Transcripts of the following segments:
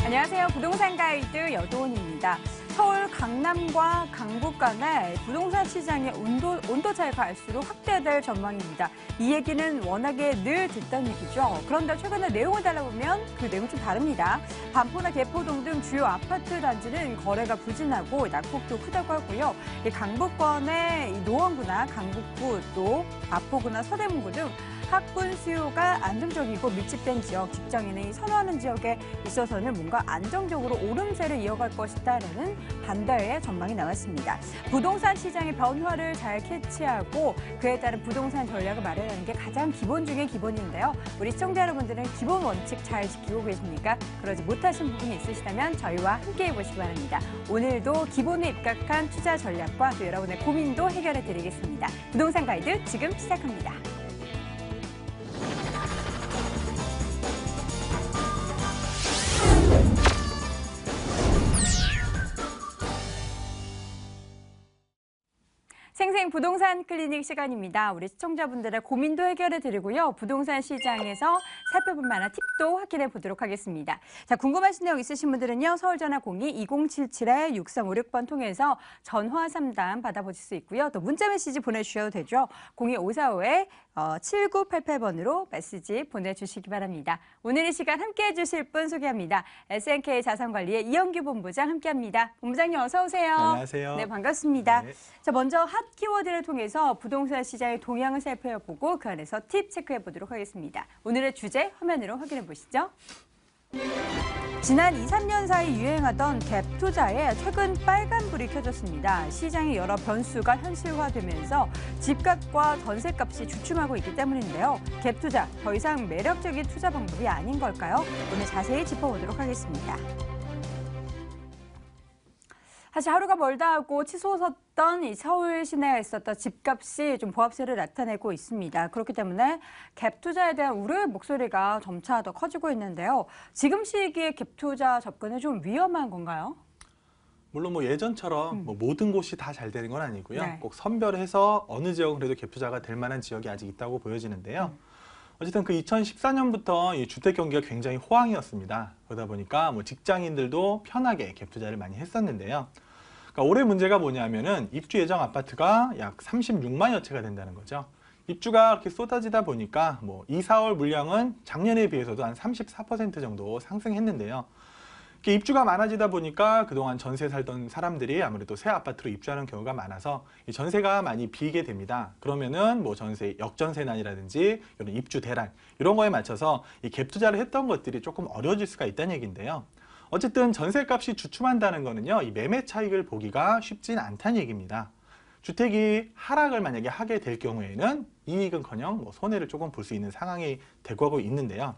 안녕하세요. 부동산 가이드 여도은입니다. 서울 강남과 강북 간의 부동산 시장의 온도 차이가 갈수록 확대될 전망입니다. 이 얘기는 워낙에 늘 듣던 얘기죠. 그런데 최근에 내용을 달라보면 그 내용이 좀 다릅니다. 반포나 개포동 등 주요 아파트 단지는 거래가 부진하고 낙폭도 크다고 하고요. 강북권의 노원구나 강북구, 또 마포구나 서대문구 등 학군 수요가 안정적이고 밀집된 지역, 직장인이 선호하는 지역에 있어서는 뭔가 안정적으로 오름세를 이어갈 것이다라는 반대의 전망이 나왔습니다. 부동산 시장의 변화를 잘 캐치하고 그에 따른 부동산 전략을 마련하는 게 가장 기본 중의 기본인데요. 우리 시청자 여러분들은 기본 원칙 잘 지키고 계십니까? 그러지 못하신 부분이 있으시다면 저희와 함께해 보시기 바랍니다. 오늘도 기본에 입각한 투자 전략과 또 여러분의 고민도 해결해 드리겠습니다. 부동산 가이드 지금 시작합니다. 생생 부동산 클리닉 시간입니다. 우리 시청자분들의 고민도 해결해 드리고요. 부동산 시장에서 살펴볼 만한 팁도 확인해 보도록 하겠습니다. 자, 궁금하신 내용 있으신 분들은요. 서울전화 02-2077-6356번 통해서 전화 상담 받아보실 수 있고요. 또 문자 메시지 보내주셔도 되죠. 02-545-7988번으로 메시지 보내주시기 바랍니다. 오늘 이 시간 함께해 주실 분 소개합니다. SNK 자산관리의 이영규 본부장 함께합니다. 본부장님 어서 오세요. 안녕하세요. 네, 반갑습니다. 네. 자, 먼저 핫 키워드를 통해서 부동산 시장의 동향을 살펴보고 그 안에서 팁 체크해 보도록 하겠습니다. 오늘의 주제 화면으로 확인해 보시죠. 지난 2, 3년 사이 유행하던 갭 투자에 최근 빨간불이 켜졌습니다. 시장의 여러 변수가 현실화되면서 집값과 전세값이 주춤하고 있기 때문인데요. 갭 투자, 더 이상 매력적인 투자 방법이 아닌 걸까요? 오늘 자세히 짚어보도록 하겠습니다. 사실 하루가 멀다 하고 치솟았던 이 서울 시내에 있었던 집값이 좀 보합세를 나타내고 있습니다. 그렇기 때문에 갭 투자에 대한 우려의 목소리가 점차 더 커지고 있는데요. 지금 시기에 갭 투자 접근은 좀 위험한 건가요? 물론 예전처럼 모든 곳이 다 잘 되는 건 아니고요. 네. 꼭 선별해서 어느 지역은 그래도 갭 투자가 될 만한 지역이 아직 있다고 보여지는데요. 어쨌든 그 2014년부터 이 주택 경기가 굉장히 호황이었습니다. 그러다 보니까 직장인들도 편하게 갭 투자를 많이 했었는데요. 그러니까 올해 문제가 뭐냐면은 입주 예정 아파트가 약 36만여 채가 된다는 거죠. 입주가 그렇게 쏟아지다 보니까 2, 4월 물량은 작년에 비해서도 한 34% 정도 상승했는데요. 이렇게 입주가 많아지다 보니까 그동안 전세 살던 사람들이 아무래도 새 아파트로 입주하는 경우가 많아서 이 전세가 많이 비게 됩니다. 그러면은 전세 역전세난이라든지 이런 입주 대란 이런 거에 맞춰서 이 갭 투자를 했던 것들이 조금 어려워질 수가 있다는 얘기인데요. 어쨌든 전세값이 주춤한다는 거는요, 이 매매 차익을 보기가 쉽진 않다는 얘기입니다. 주택이 하락을 만약에 하게 될 경우에는 이익은커녕 손해를 조금 볼 수 있는 상황이 되고 있는데요.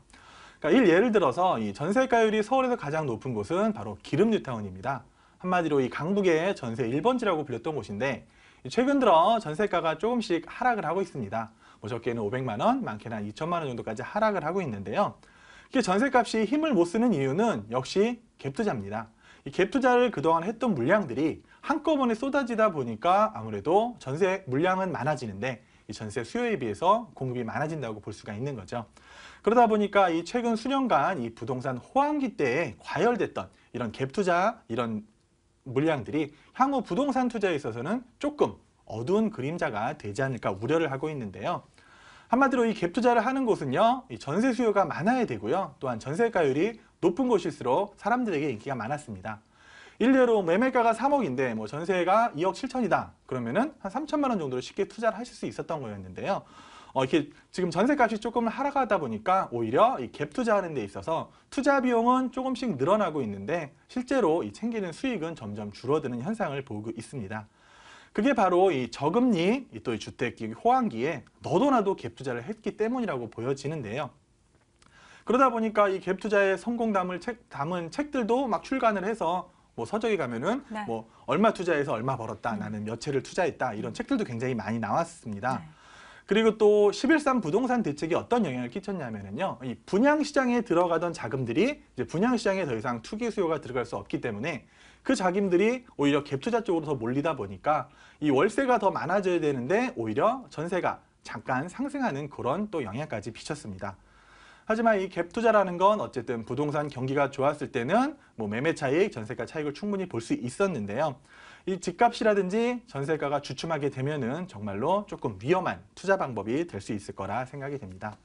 그러니까 예를 들어서 이 전세가율이 서울에서 가장 높은 곳은 바로 기름뉴타운입니다. 한마디로 이 강북의 전세 1번지라고 불렸던 곳인데 최근 들어 전세가가 조금씩 하락을 하고 있습니다. 적게는 500만 원, 많게는 한 2천만 원 정도까지 하락을 하고 있는데요. 이게 전세값이 힘을 못 쓰는 이유는 역시 갭투자입니다. 이 갭투자를 그동안 했던 물량들이 한꺼번에 쏟아지다 보니까 아무래도 전세 물량은 많아지는데 이 전세 수요에 비해서 공급이 많아진다고 볼 수가 있는 거죠. 그러다 보니까 이 최근 수년간 이 부동산 호황기 때에 과열됐던 이런 갭투자 이런 물량들이 향후 부동산 투자에 있어서는 조금 어두운 그림자가 되지 않을까 우려를 하고 있는데요. 한마디로 이 갭 투자를 하는 곳은요, 이 전세 수요가 많아야 되고요. 또한 전세가율이 높은 곳일수록 사람들에게 인기가 많았습니다. 일례로 매매가가 3억인데 전세가 2억 7천이다. 그러면은 한 3천만 원 정도로 쉽게 투자를 하실 수 있었던 거였는데요. 이렇게 지금 전세값이 조금 하락하다 보니까 오히려 이 갭 투자하는 데 있어서 투자 비용은 조금씩 늘어나고 있는데 실제로 이 챙기는 수익은 점점 줄어드는 현상을 보고 있습니다. 그게 바로 이 저금리, 또 이 주택 호황기에 너도나도 갭 투자를 했기 때문이라고 보여지는데요. 그러다 보니까 이 갭 투자의 성공 담은 책들도 막 출간을 해서 서적에 가면은 네. 얼마 투자해서 얼마 벌었다, 나는 몇 채를 투자했다 이런 책들도 굉장히 많이 나왔습니다. 네. 그리고 또 11.3 부동산 대책이 어떤 영향을 끼쳤냐면요, 이 분양시장에 들어가던 자금들이 이제 분양시장에 더 이상 투기 수요가 들어갈 수 없기 때문에 그 자금들이 오히려 갭 투자 쪽으로 더 몰리다 보니까 이 월세가 더 많아져야 되는데 오히려 전세가 잠깐 상승하는 그런 또 영향까지 비쳤습니다. 하지만 이 갭 투자라는 건 어쨌든 부동산 경기가 좋았을 때는 뭐 매매 차익, 전세가 차익을 충분히 볼 수 있었는데요. 이 집값이라든지 전세가가 주춤하게 되면은 정말로 조금 위험한 투자 방법이 될 수 있을 거라 생각이 됩니다.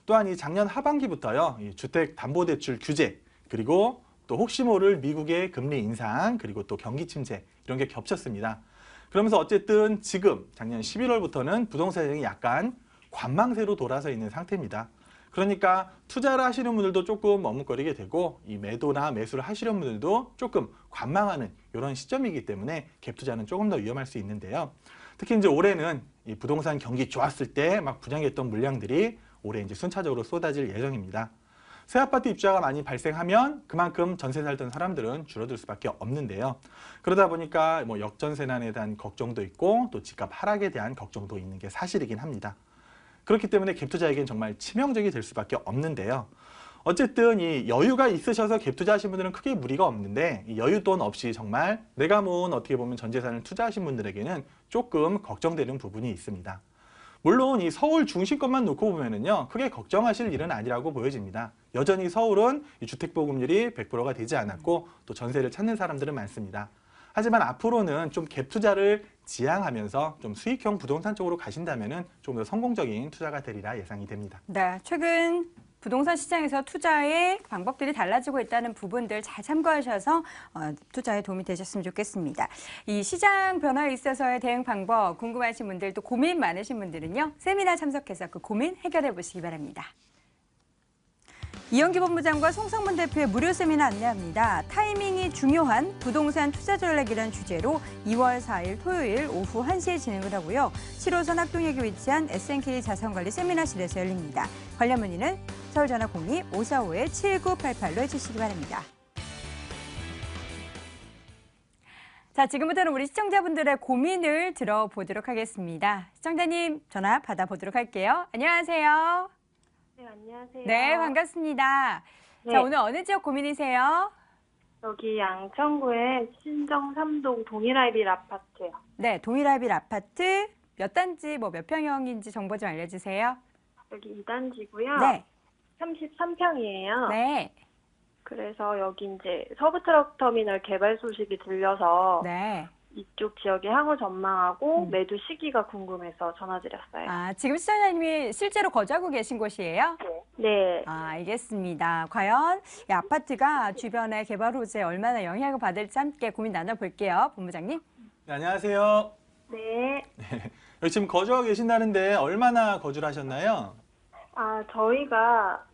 또한 이 작년 하반기부터요, 이 주택담보대출 규제, 그리고 또 혹시 모를 미국의 금리 인상, 그리고 또 경기 침체 이런 게 겹쳤습니다. 그러면서 어쨌든 지금 작년 11월부터는 부동산 시장이 약간 관망세로 돌아서 있는 상태입니다. 그러니까 투자를 하시는 분들도 조금 머뭇거리게 되고 이 매도나 매수를 하시려는 분들도 조금 관망하는 이런 시점이기 때문에 갭 투자는 조금 더 위험할 수 있는데요. 특히 이제 올해는 이 부동산 경기 좋았을 때 막 분양했던 물량들이 올해 이제 순차적으로 쏟아질 예정입니다. 새 아파트 입주자가 많이 발생하면 그만큼 전세 살던 사람들은 줄어들 수밖에 없는데요. 그러다 보니까 뭐 역전세난에 대한 걱정도 있고 또 집값 하락에 대한 걱정도 있는 게 사실이긴 합니다. 그렇기 때문에 갭 투자에겐 정말 치명적이 될 수밖에 없는데요. 어쨌든 이 여유가 있으셔서 갭 투자하신 분들은 크게 무리가 없는데 이 여유 또한 없이 정말 내가 모은 어떻게 보면 전 재산을 투자하신 분들에게는 조금 걱정되는 부분이 있습니다. 물론 이 서울 중심권만 놓고 보면은요, 크게 걱정하실 일은 아니라고 보여집니다. 여전히 서울은 이 주택보급률이 100%가 되지 않았고 또 전세를 찾는 사람들은 많습니다. 하지만 앞으로는 좀 갭 투자를 지향하면서 좀 수익형 부동산 쪽으로 가신다면은 좀 더 성공적인 투자가 되리라 예상이 됩니다. 네, 최근 부동산 시장에서 투자의 방법들이 달라지고 있다는 부분들 잘 참고하셔서 투자에 도움이 되셨으면 좋겠습니다. 이 시장 변화에 있어서의 대응 방법 궁금하신 분들 또 고민 많으신 분들은요. 세미나 참석해서 그 고민 해결해 보시기 바랍니다. 이영기 본부장과 송성문 대표의 무료 세미나 안내합니다. 타이밍이 중요한 부동산 투자 전략이라는 주제로 2월 4일 토요일 오후 1시에 진행을 하고요. 7호선 학동역에 위치한 SNK 자산관리 세미나실에서 열립니다. 관련 문의는 서울전화 02-545-7988로 해주시기 바랍니다. 자, 지금부터는 우리 시청자분들의 고민을 들어보도록 하겠습니다. 시청자님 전화 받아보도록 할게요. 안녕하세요. 네, 안녕하세요. 네, 반갑습니다. 네. 자, 오늘 어느 지역 고민이세요? 여기 양천구의 신정 3동 동일아이빌 아파트요. 네, 동일아이빌 아파트 몇 단지, 뭐 몇 평형인지 정보 좀 알려주세요. 여기 2단지고요. 네, 33평이에요. 네, 그래서 여기 이제 서부트럭터미널 개발 소식이 들려서 네. 이쪽 지역의 향후 전망하고 매도 시기가 궁금해서 전화드렸어요. 아, 지금 시청자님이 실제로 거주하고 계신 곳이에요? 네. 아, 알겠습니다. 과연 이 아파트가 주변의 개발 호재에 얼마나 영향을 받을지 함께 고민 나눠볼게요. 본부장님. 네, 안녕하세요. 네. 여기 지금 거주하고 계신다는데 얼마나 거주를 하셨나요? 저희가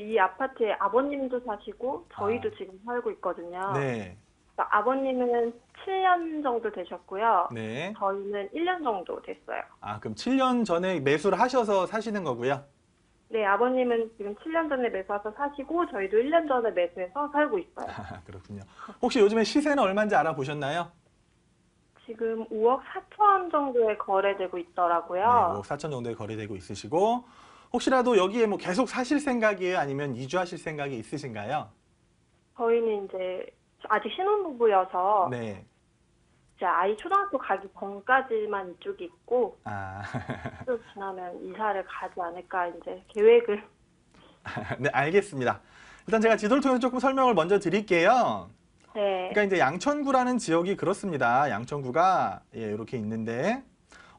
이 아파트에 아버님도 사시고 저희도 지금 살고 있거든요. 네. 아버님은 7년 정도 되셨고요. 네. 저희는 1년 정도 됐어요. 아, 그럼 7년 전에 매수를 하셔서 사시는 거고요? 네, 아버님은 지금 7년 전에 매수해서 사시고 저희도 1년 전에 매수해서 살고 있어요. 아, 그렇군요. 혹시 요즘에 시세는 얼마인지 알아보셨나요? 지금 5억 4천 정도에 거래되고 네, 있더라고요. 5억 4천 정도에 거래되고 있으시고 혹시라도 여기에 뭐 계속 사실 생각이에요? 아니면 이주하실 생각이 있으신가요? 저희는 이제 아직 신혼부부여서 네. 이제 아이 초등학교 가기 전까지만 이쪽에 있고 아, 좀 지나면 이사를 가지 않을까 이제 계획을. 네, 알겠습니다. 일단 제가 지도를 통해서 조금 설명을 먼저 드릴게요. 네. 그러니까 이제 양천구라는 지역이 그렇습니다. 양천구가 이렇게 있는데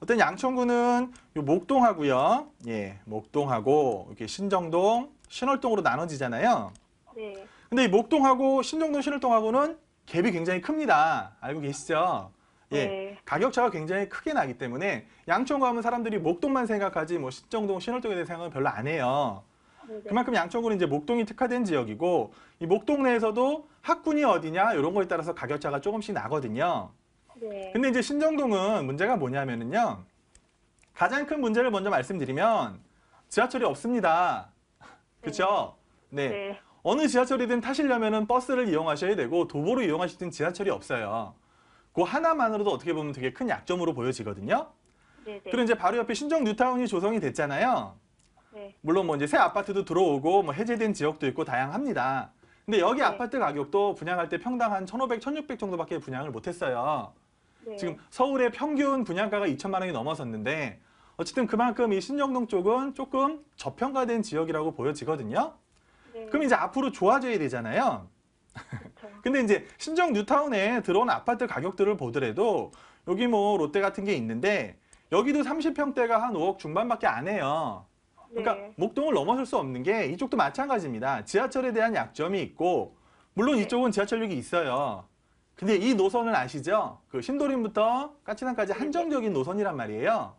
어떤 양천구는 요 목동하고요. 예, 목동하고 이렇게 신정동, 신월동으로 나눠지잖아요. 네. 근데 이 목동하고 신정동, 신월동하고는 갭이 굉장히 큽니다. 알고 계시죠? 예, 네. 가격 차가 굉장히 크게 나기 때문에 양천구 하면 사람들이 목동만 생각하지 뭐 신정동, 신월동에 대한 생각은 별로 안 해요. 네. 그만큼 양천구는 이제 목동이 특화된 지역이고 이 목동 내에서도 학군이 어디냐 이런 거에 따라서 가격 차가 조금씩 나거든요. 네. 근데 이제 신정동은 문제가 뭐냐면은요. 가장 큰 문제를 먼저 말씀드리면 지하철이 없습니다. 그렇죠? 네. 네. 어느 지하철이든 타시려면은 버스를 이용하셔야 되고 도보로 이용하시든 지하철이 없어요. 그 하나만으로도 어떻게 보면 되게 큰 약점으로 보여지거든요. 네. 그리고 이제 바로 옆에 신정 뉴타운이 조성이 됐잖아요. 네. 물론 뭐 이제 새 아파트도 들어오고 뭐 해제된 지역도 있고 다양합니다. 근데 여기 네. 아파트 가격도 분양할 때 평당 한 1,500, 1,600 정도밖에 분양을 못 했어요. 네. 지금 서울의 평균 분양가가 2천만 원이 넘어섰는데 어쨌든 그만큼 이 신정동 쪽은 조금 저평가된 지역이라고 보여지거든요. 네. 그럼 이제 앞으로 좋아져야 되잖아요. 그렇죠. 근데 이제 신정 뉴타운에 들어온 아파트 가격들을 보더라도 여기 뭐 롯데 같은 게 있는데 여기도 30평대가 한 5억 중반밖에 안 해요. 그러니까 네. 목동을 넘어설 수 없는 게 이쪽도 마찬가지입니다. 지하철에 대한 약점이 있고 물론 네. 이쪽은 지하철역이 있어요. 근데 이 노선을 아시죠? 그 신도림부터 까치산까지 한정적인 노선이란 말이에요.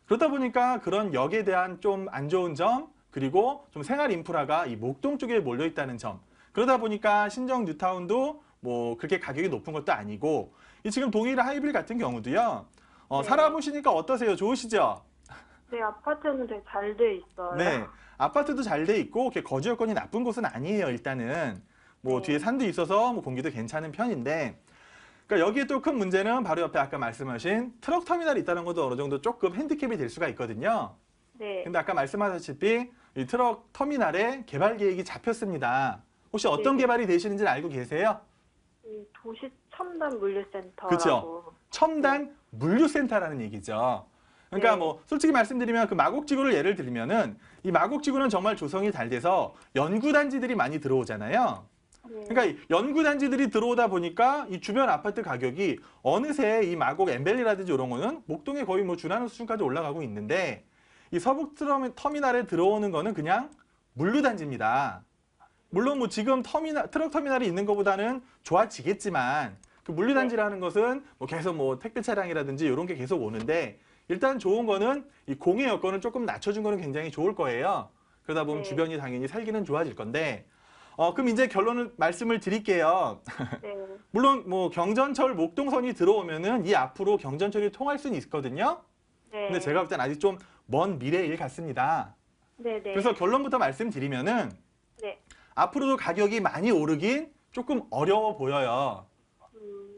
그러다 보니까 그런 역에 대한 좀 안 좋은 점 그리고 좀 생활 인프라가 이 목동 쪽에 몰려 있다는 점. 그러다 보니까 신정 뉴타운도 뭐 그렇게 가격이 높은 것도 아니고 이 지금 동일 하이빌 같은 경우도요. 네. 살아보시니까 어떠세요? 좋으시죠? 네, 아파트는 되게 잘 돼 있어요. 네. 아파트도 잘 돼 있고 이렇게 거주 여건이 나쁜 곳은 아니에요. 일단은 뭐 네. 뒤에 산도 있어서 뭐 공기도 괜찮은 편인데 그러니까 여기에 또 큰 문제는 바로 옆에 아까 말씀하신 트럭 터미널이 있다는 것도 어느 정도 조금 핸디캡이 될 수가 있거든요. 네. 근데 아까 말씀하셨다시피 이 트럭 터미널에 개발 계획이 잡혔습니다. 혹시 어떤 네. 개발이 되시는지 알고 계세요? 이 도시 첨단 물류센터라고. 그쵸. 첨단 물류센터라는 얘기죠. 그러니까 네. 뭐 솔직히 말씀드리면 그 마곡지구를 예를 들면은 이 마곡지구는 정말 조성이 잘 돼서 연구단지들이 많이 들어오잖아요. 네. 그러니까 이 연구단지들이 들어오다 보니까 이 주변 아파트 가격이 어느새 이 마곡 엠벨리라든지 이런 거는 목동에 거의 뭐 준하는 수준까지 올라가고 있는데 이 서북 터미널에 들어오는 거는 그냥 물류단지입니다. 물론 뭐 지금 트럭 터미널이 있는 것보다는 좋아지겠지만 그 물류단지라는 것은 뭐 계속 뭐 택배 차량이라든지 이런 게 계속 오는데 일단 좋은 거는 이 공해 여건을 조금 낮춰준 거는 굉장히 좋을 거예요. 그러다 보면 네. 주변이 당연히 살기는 좋아질 건데 그럼 이제 결론을 말씀을 드릴게요. 네. 물론 뭐 경전철 목동선이 들어오면은 이 앞으로 경전철이 통할 수는 있거든요. 네. 근데 제가 볼 땐 아직 좀 먼 미래의 일 같습니다. 네. 네. 그래서 결론부터 말씀드리면은 네. 앞으로도 가격이 많이 오르긴 조금 어려워 보여요.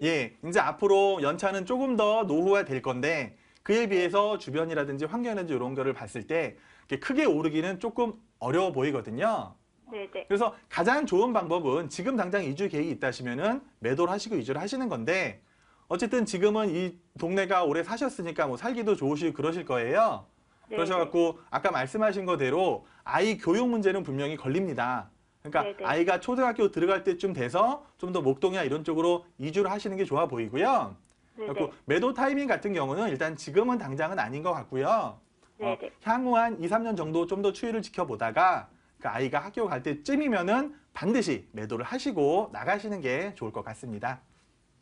예, 이제 앞으로 연차는 조금 더 노후화 될 건데 그에 비해서 주변이라든지 환경이라든지 이런 거를 봤을 때 이렇게 크게 오르기는 조금 어려워 보이거든요. 네. 네. 그래서 가장 좋은 방법은 지금 당장 이주 계획이 있다시면은 매도를 하시고 이주를 하시는 건데 어쨌든 지금은 이 동네가 오래 사셨으니까 뭐 살기도 좋으시고 그러실 거예요. 네. 그러셔갖고 아까 말씀하신 거대로 아이 교육 문제는 분명히 걸립니다. 그러니까 네네. 아이가 초등학교 들어갈 때쯤 돼서 좀 더 목동이나 이런 쪽으로 이주를 하시는 게 좋아 보이고요. 네. 그리고 매도 타이밍 같은 경우는 일단 지금은 당장은 아닌 것 같고요. 네. 네. 향후 한 2, 3년 정도 좀 더 추이를 지켜보다가 그 아이가 학교 갈 때쯤이면은 반드시 매도를 하시고 나가시는 게 좋을 것 같습니다.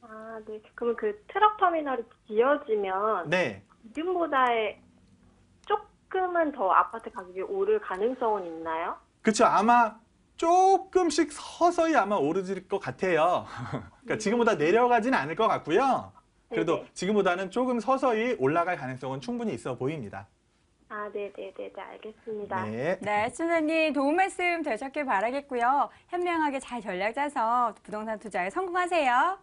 아, 네. 그러면 그 트럭 터미널이 지어지면 네. 지금보다의 조금은 더 아파트 가격이 오를 가능성은 있나요? 그렇죠. 아마 조금씩 서서히 아마 오르질 것 같아요. 그러니까 지금보다 내려가지는 않을 것 같고요. 그래도 네네. 지금보다는 조금 서서히 올라갈 가능성은 충분히 있어 보입니다. 아, 네, 네, 네, 네, 알겠습니다. 네. 네, 시청자님 도움 말씀 되셨길 바라겠고요. 현명하게 잘 전략 짜서 부동산 투자에 성공하세요.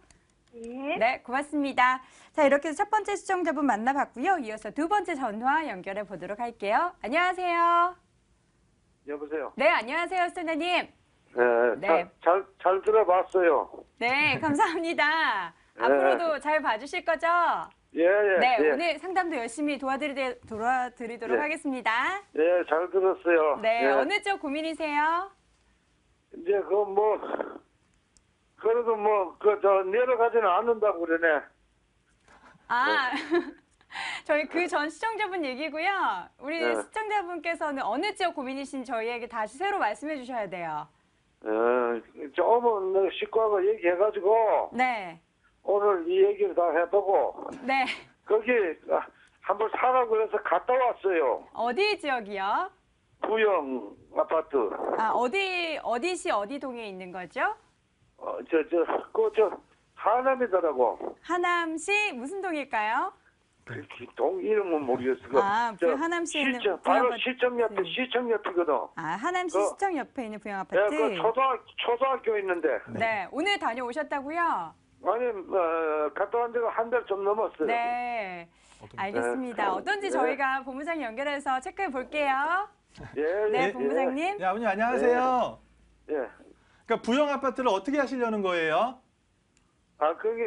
네. 네, 고맙습니다. 자, 이렇게 해서 첫 번째 시청자분 만나봤고요. 이어서 두 번째 전화 연결해 보도록 할게요. 안녕하세요. 여보세요. 네, 안녕하세요, 시청자님. 네, 잘 들어봤어요. 네, 감사합니다. 네. 앞으로도 잘 봐주실 거죠? 예, 예. 네, 예. 오늘 상담도 열심히 도와드리도록 네. 하겠습니다. 예, 잘 들었어요. 네, 예. 어느 쪽 고민이세요? 이제 그래도 내려가지는 않는다고 그러네. 아, 저희 그 전 시청자분 얘기고요. 우리 네. 시청자분께서는 어느 지역 고민이신 저희에게 다시 새로 말씀해 주셔야 돼요. 조금은 식구하고 얘기해가지고 네, 오늘 이 얘기를 다 해보고 네. 거기 한번 사라고 해서 갔다 왔어요. 어디 지역이요? 부영 아파트. 아, 어디시 어디 동에 있는 거죠? 하남이더라고. 하남시 무슨 동일까요? 그 동 이름은 모르겠어. 아, 하남시에 있는 시청, 바로 부영 시청 옆에 아파트. 시청 옆이거든. 아, 하남시 그- 시청 옆에 있는 부영 예, 아파트. 그 초등학교 있는데. 네, 오늘 다녀오셨다고요? 아니 갔다 온 지가 한 달 좀 넘었어요. 네, 알겠습니다. 네. 어떤지 네. 저희가 본부장 연결해서 체크해 볼게요. 예, 네, 예, 본부장님. 네, 아버님 안녕하세요. 예. 예. 그러니까 부영 아파트를 어떻게 하시려는 거예요? 거기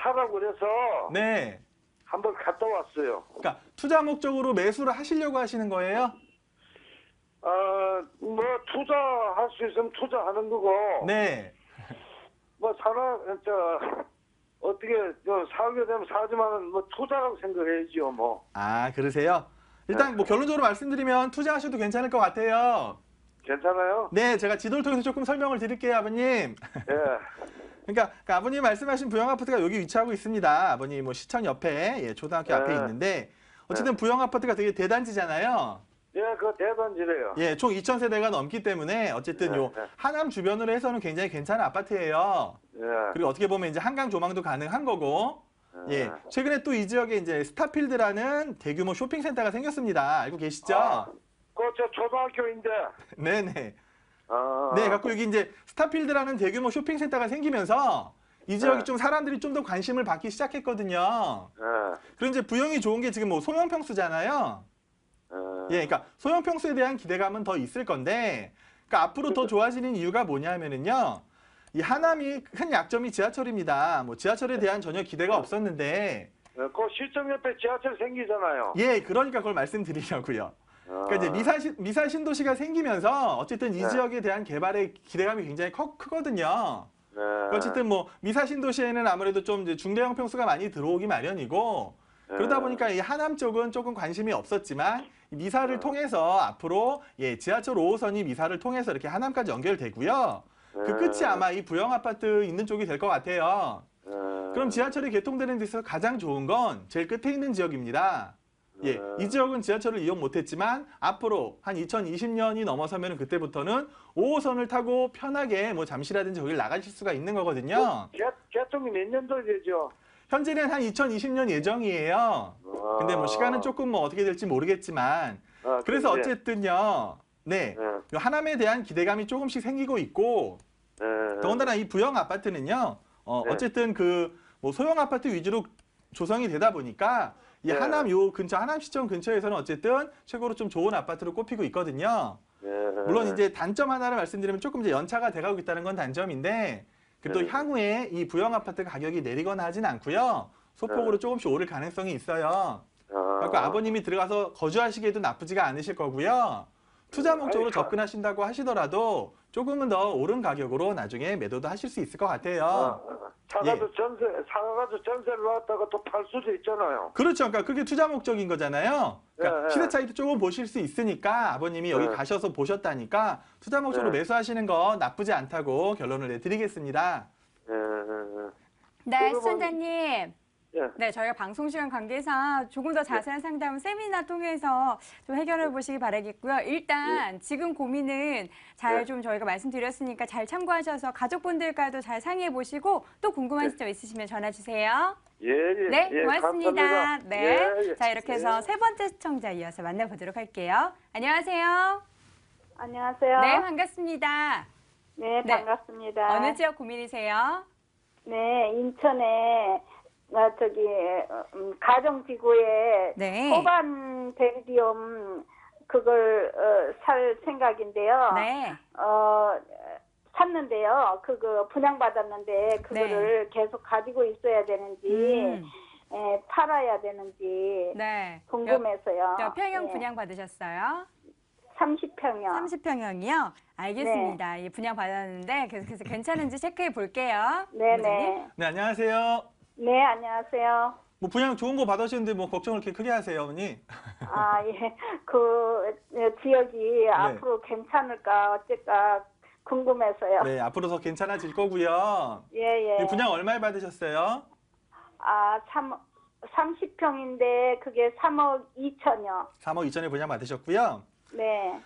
사라고 그래서 네. 한번 갔다 왔어요. 그러니까 투자 목적으로 매수를 하시려고 하시는 거예요? 뭐 투자할 수 있으면 투자하는 거고. 네. 뭐 어떻게 사게 되면 사지만 뭐 투자라고 생각해야지요. 뭐. 아, 그러세요? 일단 뭐 결론적으로 말씀드리면 투자하셔도 괜찮을 것 같아요. 괜찮아요? 네, 제가 지도를 통해서 조금 설명을 드릴게요, 아버님. 예. 그러니까 그 아버님 말씀하신 부영 아파트가 여기 위치하고 있습니다. 아버님 뭐 시청 옆에 초등학교 앞에 있는데 어쨌든 부영 아파트가 되게 대단지잖아요. 예, 그 대단지래요. 예, 총 2,000세대가 넘기 때문에 어쨌든 요 하남 주변으로 해서는 굉장히 괜찮은 아파트예요. 예. 그리고 어떻게 보면 이제 한강 조망도 가능한 거고. 예, 최근에 또 이 지역에 이제 스타필드라는 대규모 쇼핑센터가 생겼습니다. 알고 계시죠? 그저 초등학교인데. 네네. 네, 갖고 여기 이제 스타필드라는 대규모 쇼핑센터가 생기면서 이 지역이 좀 사람들이 좀 더 관심을 받기 시작했거든요. 그리고 이제 부영이 좋은 게 지금 뭐 소형 평수잖아요. 예, 그러니까 소형 평수에 대한 기대감은 더 있을 건데, 그러니까 앞으로 더 좋아지는 이유가 뭐냐면은요, 이 하남이 큰 약점이 지하철입니다. 뭐 지하철에 대한 전혀 기대가 없었는데, 그 시청 옆에 지하철 생기잖아요. 예, 그러니까 그걸 말씀드리려고요. 그러니까 이제 미사 신도시가 생기면서 어쨌든 이 지역에 대한 개발의 기대감이 굉장히 크거든요. 어쨌든 뭐 미사 신도시에는 아무래도 좀 이제 중대형 평수가 많이 들어오기 마련이고, 그러다 보니까 이 하남 쪽은 조금 관심이 없었지만 미사를 통해서 앞으로 지하철 5호선이 미사를 통해서 이렇게 하남까지 연결되고요. 그 끝이 아마 이 부영 아파트 있는 쪽이 될 것 같아요. 그럼 지하철이 개통되는 데서 가장 좋은 건 제일 끝에 있는 지역입니다. 예, 이 지역은 지하철을 이용 못했지만 앞으로 한 2020년이 넘어서면 그때부터는 5호선을 타고 편하게 뭐 잠시라든지 거길 나가실 수가 있는 거거든요. 개통이 몇 년도 되죠? 현재는 한 2020년 예정이에요. 근데 뭐 시간은 조금 뭐 어떻게 될지 모르겠지만 그래서 어쨌든요. 네, 요 하남에 대한 기대감이 조금씩 생기고 있고 더군다나 이 부영 아파트는요. 어쨌든 그 뭐 소형 아파트 위주로 조성이 되다 보니까 이 하남 요 근처 하남시청 근처에서는 어쨌든 최고로 좀 좋은 아파트로 꼽히고 있거든요. 물론 이제 단점 하나를 말씀드리면 조금 이제 연차가 돼가고 있다는 건 단점인데 그래도 향후에 이 부영 아파트 가격이 내리거나 하진 않고요. 소폭으로 조금씩 오를 가능성이 있어요. 그러니까 아버님이 들어가서 거주하시기에도 나쁘지가 않으실 거고요. 투자 목적으로 접근하신다고 하시더라도 조금은 더 오른 가격으로 나중에 매도도 하실 수 있을 것 같아요. 사가도 전세를 놨다가 또 팔 수도 있잖아요. 그렇죠. 그러니까 그게 투자 목적인 거잖아요. 그러니까 시세 차이도 조금 보실 수 있으니까 아버님이 여기 가셔서 보셨다니까 투자 목적으로 매수하시는 거 나쁘지 않다고 결론을 내드리겠습니다. 네, 시청자님. 네, 저희가 방송 시간 관계상 조금 더 자세한 상담은 세미나 통해서 좀 해결해 보시기 바라겠고요. 일단 지금 고민은 잘 좀 저희가 말씀드렸으니까 잘 참고하셔서 가족분들과도 잘 상의해 보시고 또 궁금하신 점 있으시면 전화 주세요. 네, 고맙습니다. 감사합니다. 네, 자 이렇게 해서 세 번째 시청자 이어서 만나보도록 할게요. 안녕하세요. 안녕하세요. 네, 반갑습니다. 네, 반갑습니다. 어느 지역 고민이세요? 네, 인천에 가정지구에 호반 베리디움 그걸 살 생각인데요. 네. 샀는데요. 그거 분양받았는데 그거를 계속 가지고 있어야 되는지 팔아야 되는지 궁금해서요. 몇 평형 분양받으셨어요? 30평이요. 30평형이요? 알겠습니다. 예, 분양받았는데 계속해서 괜찮은지 체크해 볼게요. 네네. 네, 안녕하세요. 네, 안녕하세요. 뭐 분양 좋은 거 받으시는데 뭐 걱정을 이렇게 크게 하세요, 어머니? 아, 예. 그 지역이 앞으로 괜찮을까 어쩔까 궁금해서요. 네, 앞으로 더 괜찮아질 거고요. 예. 분양 얼마에 받으셨어요? 아, 30평인데 그게 3억 2천이요. 3억 2천에 분양 받으셨고요. 네.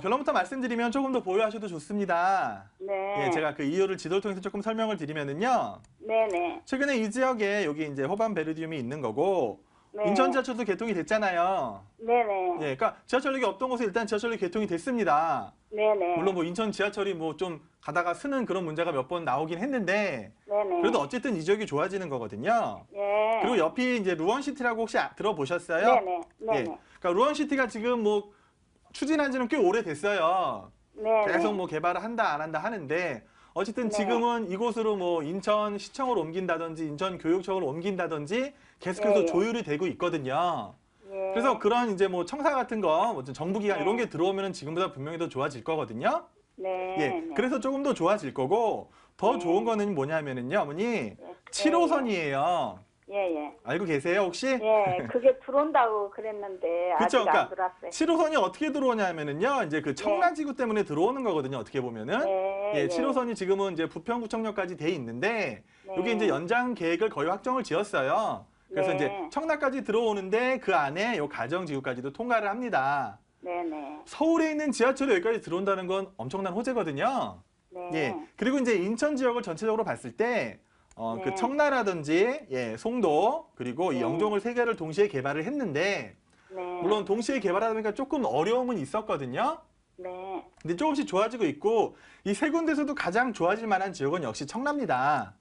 결론부터 말씀드리면 조금 더 보유하셔도 좋습니다. 네. 예, 제가 그 이유를 지도를 통해서 조금 설명을 드리면은요. 네네. 최근에 이 지역에 여기 이제 호반 베르디움이 있는 거고 인천 지하철도 개통이 됐잖아요. 네네. 예, 그러니까 지하철역이 없던 곳에 일단 지하철역이 개통이 됐습니다. 네네. 물론 뭐 인천 지하철이 뭐 좀 가다가 쓰는 그런 문제가 몇 번 나오긴 했는데 네네. 그래도 어쨌든 이 지역이 좋아지는 거거든요. 예. 그리고 옆이 이제 루원시티라고 혹시 들어보셨어요? 네네. 예, 그러니까 루원시티가 지금 뭐 추진한 지는 꽤 오래됐어요. 네네. 계속 뭐 개발을 한다 안 한다 하는데 어쨌든 네. 지금은 이곳으로 뭐 인천 시청으로 옮긴다든지 인천 교육청으로 옮긴다든지 계속해서 예, 예. 조율이 되고 있거든요. 예. 그래서 그런 이제 뭐 청사 같은 거, 뭐 정부기관 네. 이런 게 들어오면은 지금보다 분명히 더 좋아질 거거든요. 네. 예, 네. 그래서 조금 더 좋아질 거고 더 네. 좋은 거는 뭐냐면은요, 어머니 예. 7호선이에요. 예, 예. 알고 계세요 혹시? 예, 그게 들어온다고 그랬는데 아직 그쵸, 안 그러니까 들어왔어요. 7호선이 어떻게 들어오냐면은요, 이제 그 청라지구 때문에 들어오는 거거든요. 어떻게 보면은. 네, 예, 예. 7호선이 지금은 이제 부평구청역까지 돼 있는데 네. 이게 이제 연장 계획을 거의 확정을 지었어요. 그래서 네. 이제 청라까지 들어오는데 그 안에 요 가정지구까지도 통과를 합니다. 네, 네. 서울에 있는 지하철이 여기까지 들어온다는 건 엄청난 호재거든요. 네. 예. 그리고 이제 인천 지역을 전체적으로 봤을 때 네. 그 청라라든지 예, 송도 그리고 이 네. 영종을 세 개를 동시에 개발을 했는데 네. 물론 동시에 개발하다 보니까 조금 어려움은 있었거든요. 네. 근데 조금씩 좋아지고 있고 이 세 군데서도 가장 좋아질 만한 지역은 역시 청라입니다.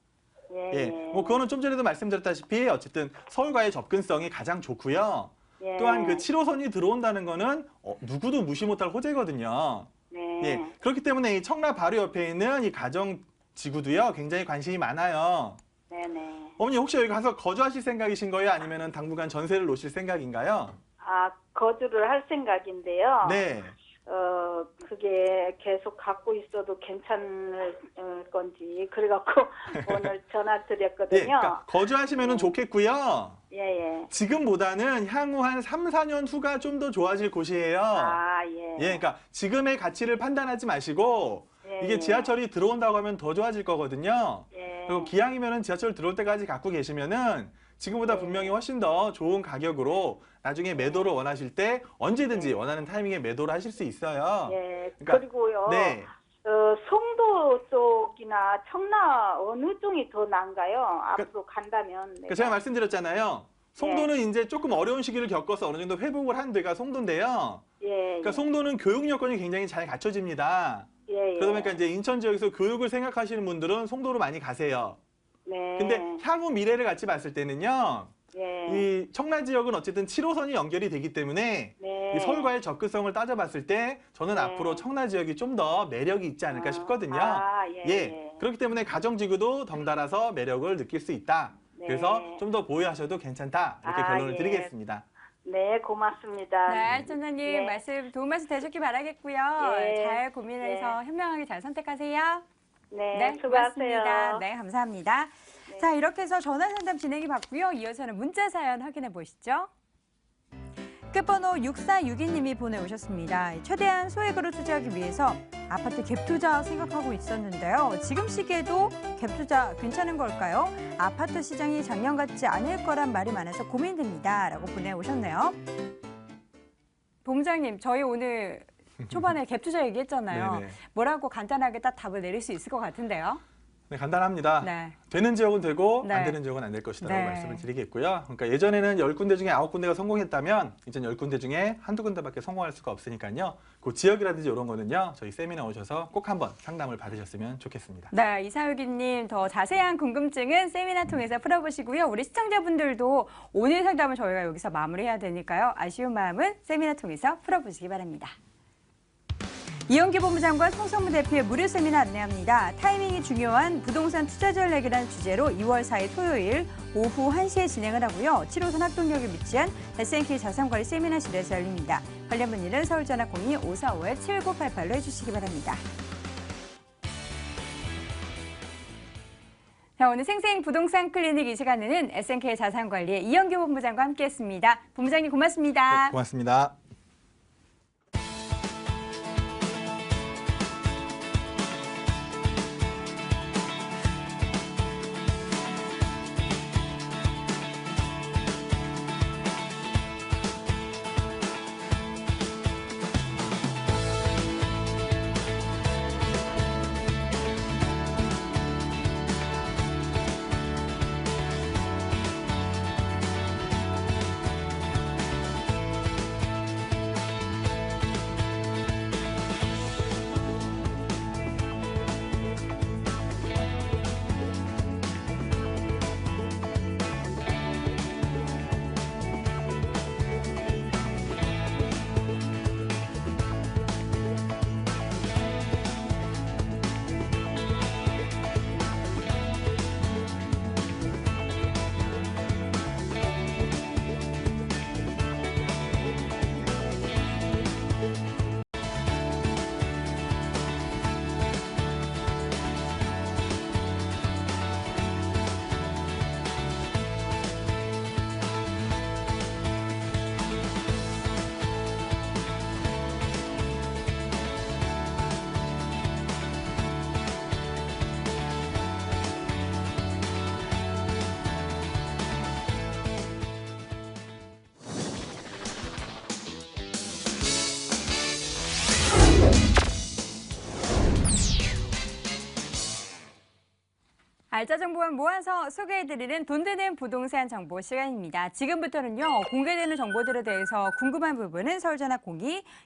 예. 예, 뭐 그거는 좀 전에도 말씀드렸다시피 어쨌든 서울과의 접근성이 가장 좋고요. 예. 또한 그 7호선이 들어온다는 거는 누구도 무시 못할 호재거든요. 네. 예, 그렇기 때문에 이 청라 바로 옆에 있는 이 가정지구도요 굉장히 관심이 많아요. 네, 네. 어머니 혹시 여기 가서 거주하실 생각이신 거예요? 아니면 당분간 전세를 놓으실 생각인가요? 아, 거주를 할 생각인데요. 네. 그게 계속 갖고 있어도 괜찮을 건지 그래갖고 오늘 전화 드렸거든요. 예, 그러니까 거주하시면 좋겠고요. 예, 예. 지금보다는 향후 한 3, 4년 후가 좀 더 좋아질 곳이에요. 아, 예. 예, 그러니까 지금의 가치를 판단하지 마시고 예, 이게 예. 지하철이 들어온다고 하면 더 좋아질 거거든요. 예. 그리고 기왕이면은 지하철 들어올 때까지 갖고 계시면은 지금보다 네. 분명히 훨씬 더 좋은 가격으로 나중에 매도를 원하실 때 언제든지 원하는 타이밍에 매도를 하실 수 있어요. 예. 그러니까- 그리고요. 네. 송도 쪽이나 청라 어느 쪽이 더 나은가요? 앞으로 간다면. 그러니까 제가 말씀드렸잖아요. 송도는 이제 조금 어려운 시기를 겪어서 어느 정도 회복을 한 데가 송도인데요. 예. 그러니까 송도는 교육 여건이 굉장히 잘 갖춰집니다. 예. 예. 그러다 보니까 이제 인천 지역에서 교육을 생각하시는 분들은 송도로 많이 가세요. 네. 근데 향후 미래를 같이 봤을 때는요. 예. 이 청라 지역은 어쨌든 7호선이 연결이 되기 때문에 네. 이 서울과의 접근성을 따져봤을 때 저는 네. 앞으로 청라 지역이 좀 더 매력이 있지 않을까 싶거든요. 아, 예. 예. 그렇기 때문에 가정지구도 덩달아서 매력을 느낄 수 있다. 네. 그래서 좀 더 보유하셔도 괜찮다. 이렇게 아, 결론을 예. 드리겠습니다. 네, 고맙습니다. 네, 전장님 예. 말씀 좋은 말씀 되셨길 바라겠고요. 예. 잘 고민해서 현명하게 잘 선택하세요. 네, 고맙습니다. 수고하세요. 네, 감사합니다. 자, 이렇게 해서 전화 상담 진행해 봤고요. 이어서는 문자 사연 확인해 보시죠. 끝번호 6462님이 보내오셨습니다. 최대한 소액으로 투자하기 위해서 아파트 갭 투자 생각하고 있었는데요. 지금 시기에도 갭 투자 괜찮은 걸까요? 아파트 시장이 작년 같지 않을 거란 말이 많아서 고민됩니다. 라고 보내오셨네요. 본부장님, 저희 오늘 초반에 갭 투자 얘기했잖아요. 네네. 뭐라고 간단하게 딱 답을 내릴 수 있을 것 같은데요. 네, 간단합니다. 네. 되는 지역은 되고 네. 안 되는 지역은 안 될 것이다라고 네. 말씀을 드리겠고요. 그러니까 예전에는 10군데 중에 9군데가 성공했다면 이제 10군데 중에 한두 군데밖에 성공할 수가 없으니까요. 그 지역이라든지 이런 거는요. 저희 세미나 오셔서 꼭 한번 상담을 받으셨으면 좋겠습니다. 네, 이사유기님 더 자세한 궁금증은 세미나 통해서 풀어보시고요. 우리 시청자분들도 오늘 상담은 저희가 여기서 마무리해야 되니까요. 아쉬운 마음은 세미나 통해서 풀어보시기 바랍니다. 이영기 본부장과 송성무 대표의 무료 세미나 안내합니다. 타이밍이 중요한 부동산 투자 전략이라는 주제로 2월 4일 토요일 오후 1시에 진행을 하고요. 7호선 학동역에 위치한 SNK 자산관리 세미나실에서 열립니다. 관련 문의는 서울전화 02-545-7988로 해주시기 바랍니다. 자, 오늘 생생 부동산 클리닉 이 시간에는 SNK 자산관리의 이영규 본부장과 함께했습니다. 본부장님 고맙습니다. 네, 고맙습니다. 알짜 정보만 모아서 소개해드리는 돈 되는 부동산 정보 시간입니다. 지금부터는요, 공개되는 정보들에 대해서 궁금한 부분은 서울전화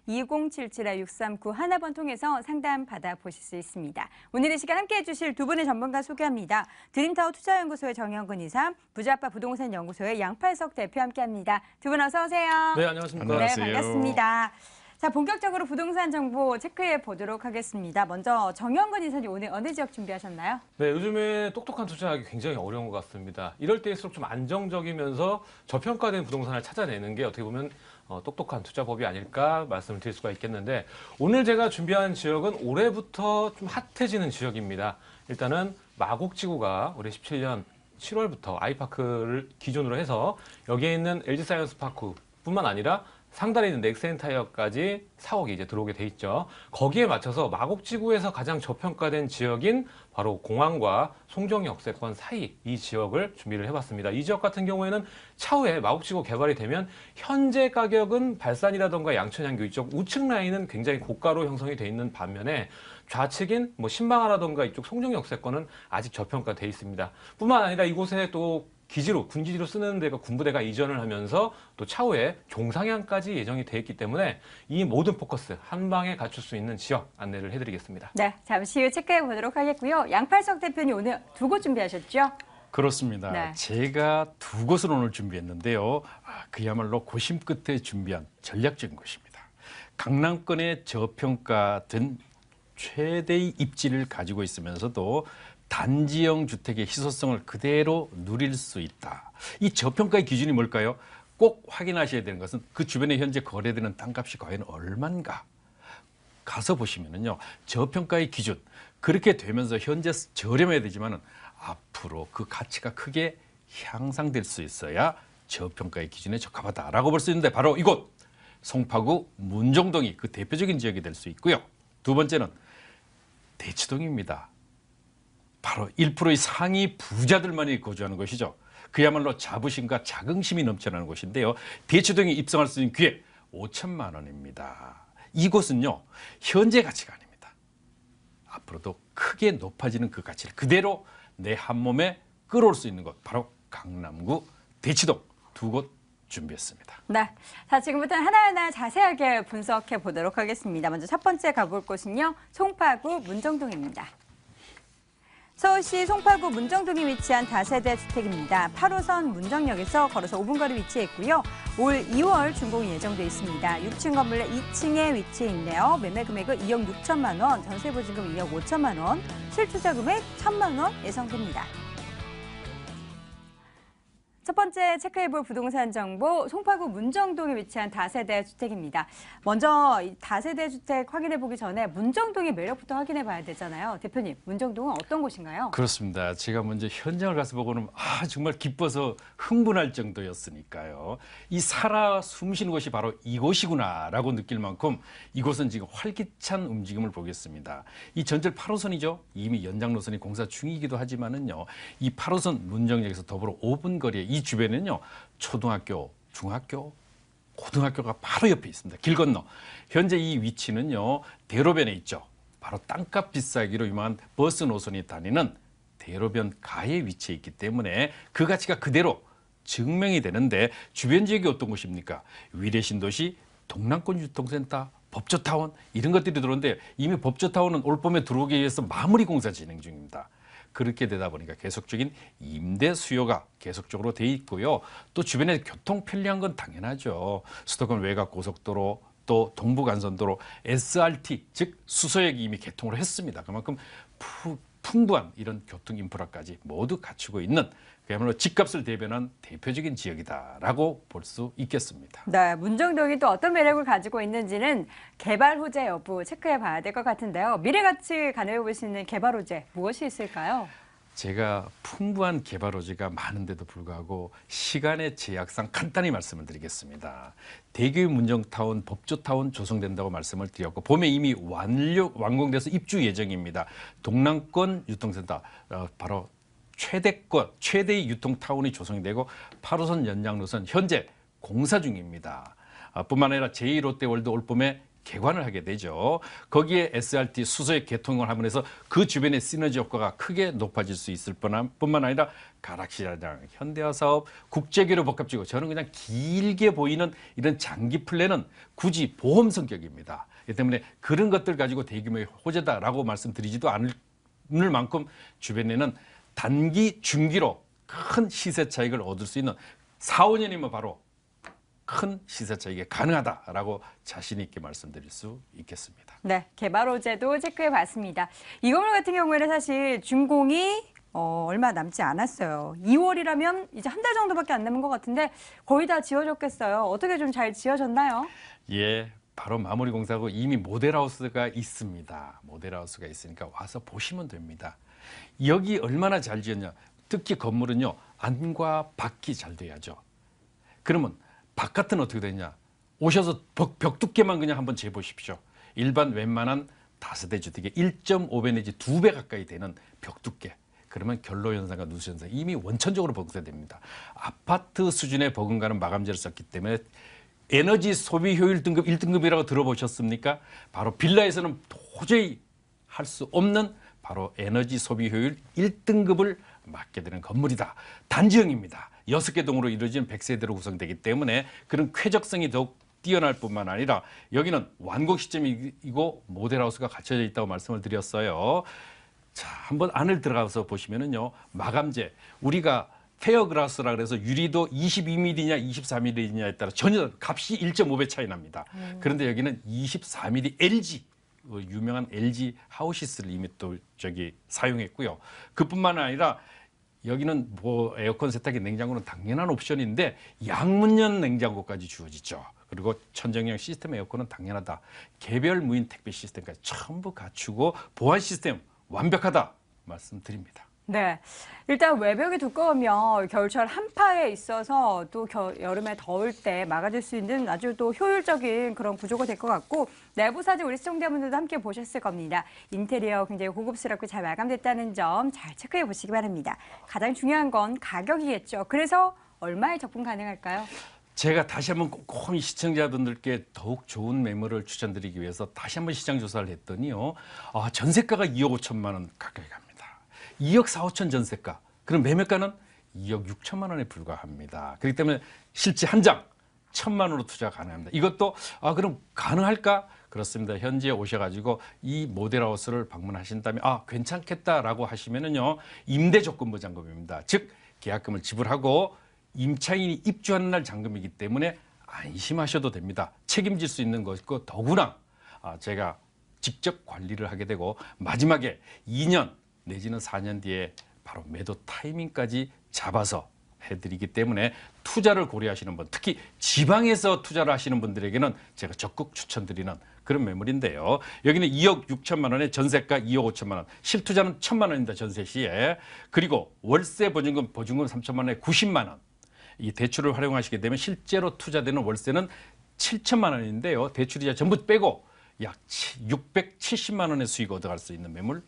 02-2077-6391번 통해서 상담 받아보실 수 있습니다. 오늘 이 시간 함께해 주실 두 분의 전문가 소개합니다. 드림타워 투자연구소의 정영근 이사, 부자아빠 부동산 연구소의 양팔석 대표 함께합니다. 두 분 어서 오세요. 네, 안녕하십니까. 네, 반갑습니다. 자, 본격적으로 부동산 정보 체크해 보도록 하겠습니다. 먼저 정영근 이사님, 오늘 어느 지역 준비하셨나요? 네, 요즘에 똑똑한 투자하기 굉장히 어려운 것 같습니다. 이럴 때일수록 좀 안정적이면서 저평가된 부동산을 찾아내는 게 어떻게 보면 똑똑한 투자법이 아닐까 말씀을 드릴 수가 있겠는데, 오늘 제가 준비한 지역은 올해부터 좀 핫해지는 지역입니다. 일단은 마곡지구가 올해 17년 7월부터 아이파크를 기준으로 해서 여기에 있는 LG사이언스파크뿐만 아니라 상단에 있는 넥센타이어까지 사옥이 이제 들어오게 돼 있죠. 거기에 맞춰서 마곡지구에서 가장 저평가된 지역인 바로 공항과 송정역세권 사이 이 지역을 준비를 해봤습니다. 이 지역 같은 경우에는 차후에 마곡지구 개발이 되면 현재 가격은 발산이라던가 양천향교 이쪽 우측 라인은 굉장히 고가로 형성이 돼 있는 반면에 좌측인 신방화라던가 이쪽 송정역세권은 아직 저평가돼 있습니다. 뿐만 아니라 이곳에 또 기지로, 군기지로 쓰는 데가 군부대가 이전을 하면서 또 차후에 종상향까지 예정이 돼 있기 때문에 이 모든 포커스 한 방에 갖출 수 있는 지역 안내를 해드리겠습니다. 네, 잠시 후 체크해 보도록 하겠고요. 양팔석 대표님 오늘 두 곳 준비하셨죠? 그렇습니다. 네. 제가 두 곳을 오늘 준비했는데요. 그야말로 고심 끝에 준비한 전략적인 곳입니다. 강남권의 저평가된 최대의 입지를 가지고 있으면서도 단지형 주택의 희소성을 그대로 누릴 수 있다. 이 저평가의 기준이 뭘까요? 꼭 확인하셔야 되는 것은 그 주변에 현재 거래되는 땅값이 과연 얼마인가? 가서 보시면은요, 저평가의 기준, 그렇게 되면서 현재 저렴해야 되지만은 앞으로 그 가치가 크게 향상될 수 있어야 저평가의 기준에 적합하다라고 볼 수 있는데, 바로 이곳 송파구 문정동이 그 대표적인 지역이 될 수 있고요. 두 번째는 대치동입니다. 바로 1%의 상위 부자들만이 거주하는 곳이죠. 그야말로 자부심과 자긍심이 넘쳐나는 곳인데요. 대치동에 입성할 수 있는 기회 5천만 원입니다. 이곳은요, 현재 가치가 아닙니다. 앞으로도 크게 높아지는 그 가치를 그대로 내 한 몸에 끌어올 수 있는 곳, 바로 강남구 대치동 두 곳 준비했습니다. 네, 자, 지금부터는 하나하나 자세하게 분석해 보도록 하겠습니다. 먼저 첫 번째 가볼 곳은요, 송파구 문정동입니다. 서울시 송파구 문정동에 위치한 다세대 주택입니다. 8호선 문정역에서 걸어서 5분 거리 위치해 있고요. 올 2월 준공이 예정돼 있습니다. 6층 건물의 2층에 위치해 있네요. 매매 금액은 2억 6천만 원, 전세 보증금 2억 5천만 원, 실투자 금액 1,000만 원 예상됩니다. 첫 번째 체크해볼 부동산 정보, 송파구 문정동에 위치한 다세대 주택입니다. 먼저 이 다세대 주택 확인해보기 전에 문정동의 매력부터 확인해봐야 되잖아요. 대표님, 문정동은 어떤 곳인가요? 그렇습니다. 제가 먼저 현장을 가서 보고는 정말 기뻐서 흥분할 정도였으니까요. 이 살아 숨쉬는 곳이 바로 이곳이구나라고 느낄 만큼 이곳은 지금 활기찬 움직임을 보겠습니다. 이 전철 8호선이죠. 이미 연장 노선이 공사 중이기도 하지만은요, 이 8호선 문정역에서 더불어 5분 거리에 이 주변에는요, 초등학교, 중학교, 고등학교가 바로 옆에 있습니다. 길 건너. 현재 이 위치는요, 대로변에 있죠. 바로 땅값 비싸기로 유명한 버스 노선이 다니는 대로변 가에 위치해 있기 때문에 그 가치가 그대로 증명이 되는데, 주변 지역이 어떤 곳입니까? 위례신도시, 동남권 유통센터, 법조타운 이런 것들이 들어오는데, 이미 법조타운은 올 봄에 들어오기 위해서 마무리 공사 진행 중입니다. 그렇게 되다 보니까 계속적인 임대 수요가 계속적으로 돼 있고요. 또 주변에 교통 편리한 건 당연하죠. 수도권 외곽 고속도로, 또 동부간선도로, SRT 즉 수서역이 이미 개통을 했습니다. 그만큼 풍부한 이런 교통 인프라까지 모두 갖추고 있는 그야말로 집값을 대변한 대표적인 지역이다라고 볼 수 있겠습니다. 네, 문정동이 또 어떤 매력을 가지고 있는지는 개발 호재 여부 체크해 봐야 될 것 같은데요. 미래 가치 가늠해 볼 수 있는 개발 호재 무엇이 있을까요? 제가 풍부한 개발 호재가 많은데도 불구하고 시간의 제약상 간단히 말씀을 드리겠습니다. 대교 문정타운, 법조타운 조성된다고 말씀을 드렸고, 봄에 이미 완공돼서 입주 예정입니다. 동남권 유통센터, 바로 최대의 유통타운이 조성이 되고 8호선 연장 노선 현재 공사 중입니다. 뿐만 아니라 제2롯데월드 올봄에 개관을 하게 되죠. 거기에 SRT 수소의 개통을 하면서 그 주변의 시너지 효과가 크게 높아질 수 있을 뿐만 아니라 가락시장, 현대화 사업, 국제기로 복합지구 저는 그냥 길게 보이는 이런 장기 플랜은 굳이 보험 성격입니다. 그렇기 때문에 그런 것들 가지고 대규모의 호재다라고 말씀드리지도 않을 만큼 주변에는 단기, 중기로 큰 시세 차익을 얻을 수 있는 4, 5년이면 바로 큰 시세 차익이 가능하다라고 자신 있게 말씀드릴 수 있겠습니다. 네, 개발 호재도 체크해 봤습니다. 이 건물 같은 경우에는 사실 준공이 얼마 남지 않았어요. 2월이라면 이제 한 달 정도밖에 안 남은 것 같은데 거의 다 지어졌겠어요. 어떻게 좀 잘 지어졌나요? 예, 바로 마무리 공사하고 이미 모델하우스가 있습니다. 모델하우스가 있으니까 와서 보시면 됩니다. 여기 얼마나 잘 지었냐. 특히 건물은요, 안과 밖이 잘 돼야죠. 그러면 바깥은 어떻게 되냐? 오셔서 벽 두께만 그냥 한번 재보십시오. 일반 웬만한 다세대 주택의 1.5배 내지 2배 가까이 되는 벽 두께. 그러면 결로 현상과 누수 현상 이미 원천적으로 복사됩니다. 아파트 수준의 버금가는 마감재를 썼기 때문에 에너지 소비 효율 등급 1등급이라고 들어보셨습니까? 바로 빌라에서는 도저히 할 수 없는 바로 에너지 소비 효율 1등급을 맡게 되는 건물이다. 단지형입니다. 6개 동으로 이루어진 100세대로 구성되기 때문에 그런 쾌적성이 더욱 뛰어날 뿐만 아니라 여기는 완공 시점이고 모델하우스가 갖춰져 있다고 말씀을 드렸어요. 자, 한번 안을 들어가서 보시면은요. 마감재 우리가 페어글라스라 그래서 유리도 22mm냐 24mm냐에 따라 전혀 값이 1.5배 차이 납니다. 그런데 여기는 24mm LG 유명한 LG 하우시스를 이미 또 사용했고요. 그뿐만 아니라 여기는 뭐 에어컨, 세탁기, 냉장고는 당연한 옵션인데 양문형 냉장고까지 주어지죠. 그리고 천정형 시스템 에어컨은 당연하다. 개별 무인 택배 시스템까지 전부 갖추고 보안 시스템 완벽하다 말씀드립니다. 네, 일단 외벽이 두꺼우면 겨울철 한파에 있어서 또 여름에 더울 때 막아줄 수 있는 아주 또 효율적인 그런 구조가 될 것 같고 내부 사진 우리 시청자분들도 함께 보셨을 겁니다. 인테리어 굉장히 고급스럽게 잘 마감됐다는 점 잘 체크해 보시기 바랍니다. 가장 중요한 건 가격이겠죠. 그래서 얼마에 접근 가능할까요? 제가 다시 한번 꼼꼼히 시청자분들께 더욱 좋은 매물을 추천드리기 위해서 다시 한번 시장 조사를 했더니요. 전세가가 2억 5천만 원 가까이 갑니다. 2억 4, 5천 전세가. 그럼 매매가는 2억 6천만 원에 불과합니다. 그렇기 때문에 실제 한 장 1,000만 원으로 투자 가능합니다. 이것도 그럼 가능할까? 그렇습니다. 현지에 오셔가지고 이 모델하우스를 방문하신다면 괜찮겠다라고 하시면은요. 임대조건부 잔금입니다. 즉 계약금을 지불하고 임차인이 입주하는 날 잔금이기 때문에 안심하셔도 됩니다. 책임질 수 있는 것이고 더구나 제가 직접 관리를 하게 되고 마지막에 2년 내지는 4년 뒤에 바로 매도 타이밍까지 잡아서 해드리기 때문에 투자를 고려하시는 분, 특히 지방에서 투자를 하시는 분들에게는 제가 적극 추천드리는 그런 매물인데요. 여기는 2억 6천만 원에 전세가 2억 5천만 원, 실투자는 1,000만 원입니다. 전세 시에. 그리고 월세 보증금 3천만 원에 90만 원. 이 대출을 활용하시게 되면 실제로 투자되는 월세는 7천만 원인데요. 대출이자 전부 빼고 약 670만 원의 수익 얻어갈 수 있는 매물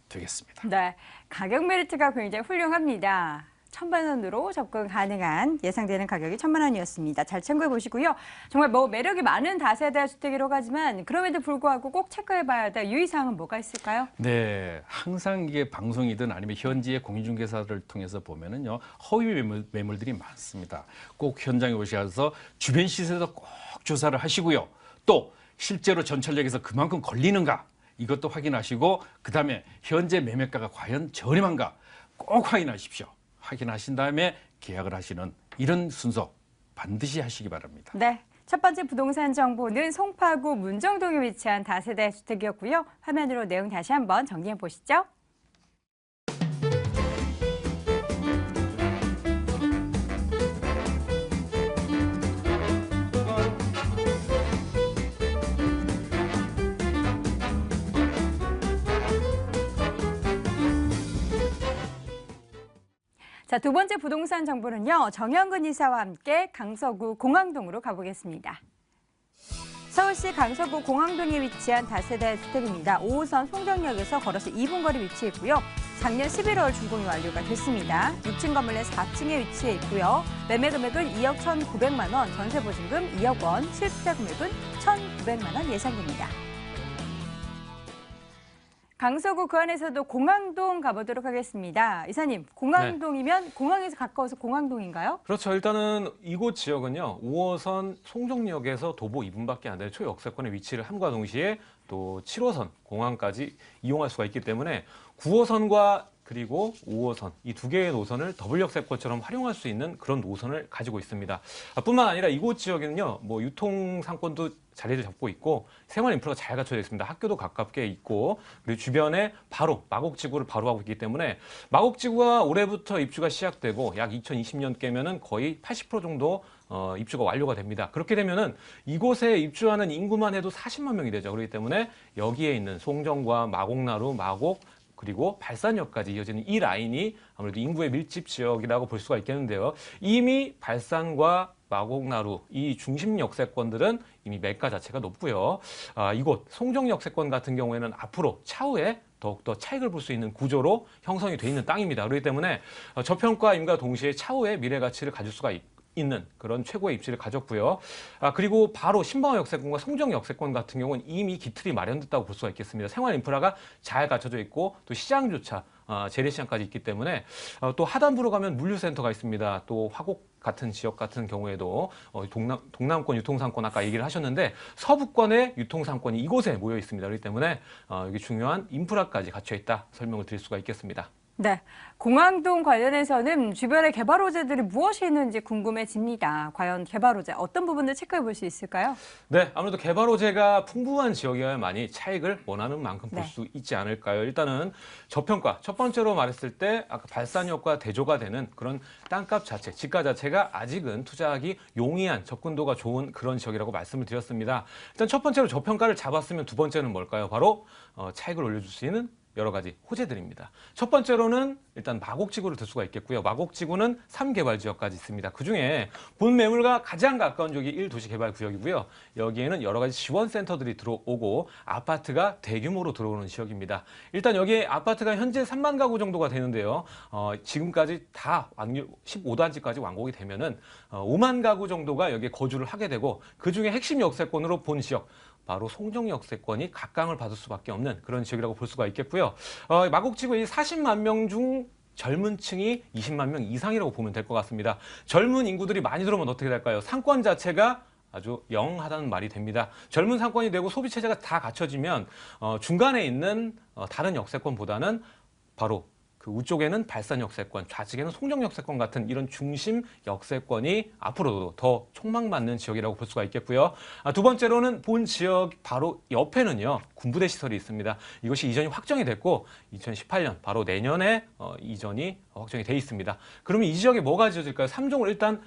되겠습니다. 네, 가격 메리트가 굉장히 훌륭합니다. 1,000만 원으로 접근 가능한 예상되는 가격이 1,000만 원이었습니다. 잘 참고해 보시고요. 정말 매력이 많은 다세대 주택이라고 하지만 그럼에도 불구하고 꼭 체크해봐야 될 유의사항은 뭐가 있을까요? 네, 항상 이게 방송이든 아니면 현지의 공인중개사를 통해서 보면은요 허위 매물들이 많습니다. 꼭 현장에 오셔서 주변 시세도 꼭 조사를 하시고요. 또 실제로 전철역에서 그만큼 걸리는가 이것도 확인하시고 그다음에 현재 매매가가 과연 저렴한가 꼭 확인하십시오. 확인하신 다음에 계약을 하시는 이런 순서 반드시 하시기 바랍니다. 네, 첫 번째 부동산 정보는 송파구 문정동에 위치한 다세대 주택이었고요. 화면으로 내용 다시 한번 정리해 보시죠. 자, 두 번째 부동산 정보는요. 정영근 이사와 함께 강서구 공항동으로 가보겠습니다. 서울시 강서구 공항동에 위치한 다세대 주택입니다. 5호선 송정역에서 걸어서 2분 거리 위치해 있고요. 작년 11월 준공이 완료가 됐습니다. 6층 건물 내 4층에 위치해 있고요. 매매 금액은 2억 1,900만 원, 전세 보증금 2억 원, 실투자 금액은 1,900만 원 예상됩니다. 강서구 그 안에서도 공항동 가보도록 하겠습니다. 이사님, 공항동이면 공항에서 가까워서 공항동인가요? 그렇죠. 일단은 이곳 지역은요. 5호선 송정역에서 도보 2분밖에 안 되는 초역세권에 위치를 함과 동시에 또 7호선 공항까지 이용할 수가 있기 때문에 9호선과 그리고 5호선 이 두 개의 노선을 더블 역세권처럼 활용할 수 있는 그런 노선을 가지고 있습니다. 뿐만 아니라 이곳 지역에는요, 뭐 유통 상권도 자리를 잡고 있고 생활 인프라가 잘 갖춰져 있습니다. 학교도 가깝게 있고 그리고 주변에 바로 마곡지구를 바로 하고 있기 때문에 마곡지구가 올해부터 입주가 시작되고 약 2020년께면은 거의 80% 정도 입주가 완료가 됩니다. 그렇게 되면은 이곳에 입주하는 인구만 해도 40만 명이 되죠. 그렇기 때문에 여기에 있는 송정과 마곡나루, 마곡 그리고 발산역까지 이어지는 이 라인이 아무래도 인구의 밀집 지역이라고 볼 수가 있겠는데요. 이미 발산과 마곡나루 이 중심 역세권들은 이미 매가 자체가 높고요. 이곳 송정 역세권 같은 경우에는 앞으로 차후에 더욱더 차익을 볼 수 있는 구조로 형성이 돼 있는 땅입니다. 그렇기 때문에 저평가임과 동시에 차후에 미래 가치를 가질 수가 있는 그런 최고의 입지를 가졌고요. 그리고 바로 신방호 역세권과 송정 역세권 같은 경우는 이미 기틀이 마련됐다고 볼 수가 있겠습니다. 생활 인프라가 잘 갖춰져 있고 또 시장조차 재래시장까지 있기 때문에 또 하단부로 가면 물류센터가 있습니다. 또 화곡 같은 지역 같은 경우에도 동남권 유통상권 아까 얘기를 하셨는데 서부권의 유통상권이 이곳에 모여 있습니다. 그렇기 때문에 여기 중요한 인프라까지 갖춰 있다 설명을 드릴 수가 있겠습니다. 네, 공항동 관련해서는 주변에 개발 호재들이 무엇이 있는지 궁금해집니다. 과연 개발 호재 어떤 부분들 체크해 볼 수 있을까요? 네, 아무래도 개발 호재가 풍부한 지역이어야만이 차익을 원하는 만큼 볼 네. 수 있지 않을까요? 일단은 저평가, 첫 번째로 말했을 때 아까 발산역과 대조가 되는 그런 땅값 자체, 지가 자체가 아직은 투자하기 용이한 접근도가 좋은 그런 지역이라고 말씀을 드렸습니다. 일단 첫 번째로 저평가를 잡았으면 두 번째는 뭘까요? 바로 차익을 올려줄 수 있는 여러 가지 호재들입니다. 첫 번째로는 일단 마곡지구를 들 수가 있겠고요. 마곡지구는 3개발 지역까지 있습니다. 그중에 본 매물과 가장 가까운 지역이 1도시 개발 구역이고요. 여기에는 여러 가지 지원센터들이 들어오고 아파트가 대규모로 들어오는 지역입니다. 일단 여기에 아파트가 현재 3만 가구 정도가 되는데요. 지금까지 다 15단지까지 완공이 되면은 5만 가구 정도가 여기에 거주를 하게 되고 그중에 핵심 역세권으로 본 지역 바로 송정 역세권이 각광을 받을 수밖에 없는 그런 지역이라고 볼 수가 있겠고요. 마곡지구 이 40만 명 중 젊은 층이 20만 명 이상이라고 보면 될 것 같습니다. 젊은 인구들이 많이 들어오면 어떻게 될까요? 상권 자체가 아주 영하다는 말이 됩니다. 젊은 상권이 되고 소비 체제가 다 갖춰지면 중간에 있는 다른 역세권보다는 바로 그 우쪽에는 발산 역세권, 좌측에는 송정 역세권 같은 이런 중심 역세권이 앞으로도 더 촉망받는 지역이라고 볼 수가 있겠고요. 두 번째로는 본 지역 바로 옆에는요 군부대 시설이 있습니다. 이것이 이전이 확정이 됐고 2018년 바로 내년에 이전이 확정이 돼 있습니다. 그러면 이 지역에 뭐가 지어질까요? 3종을 일단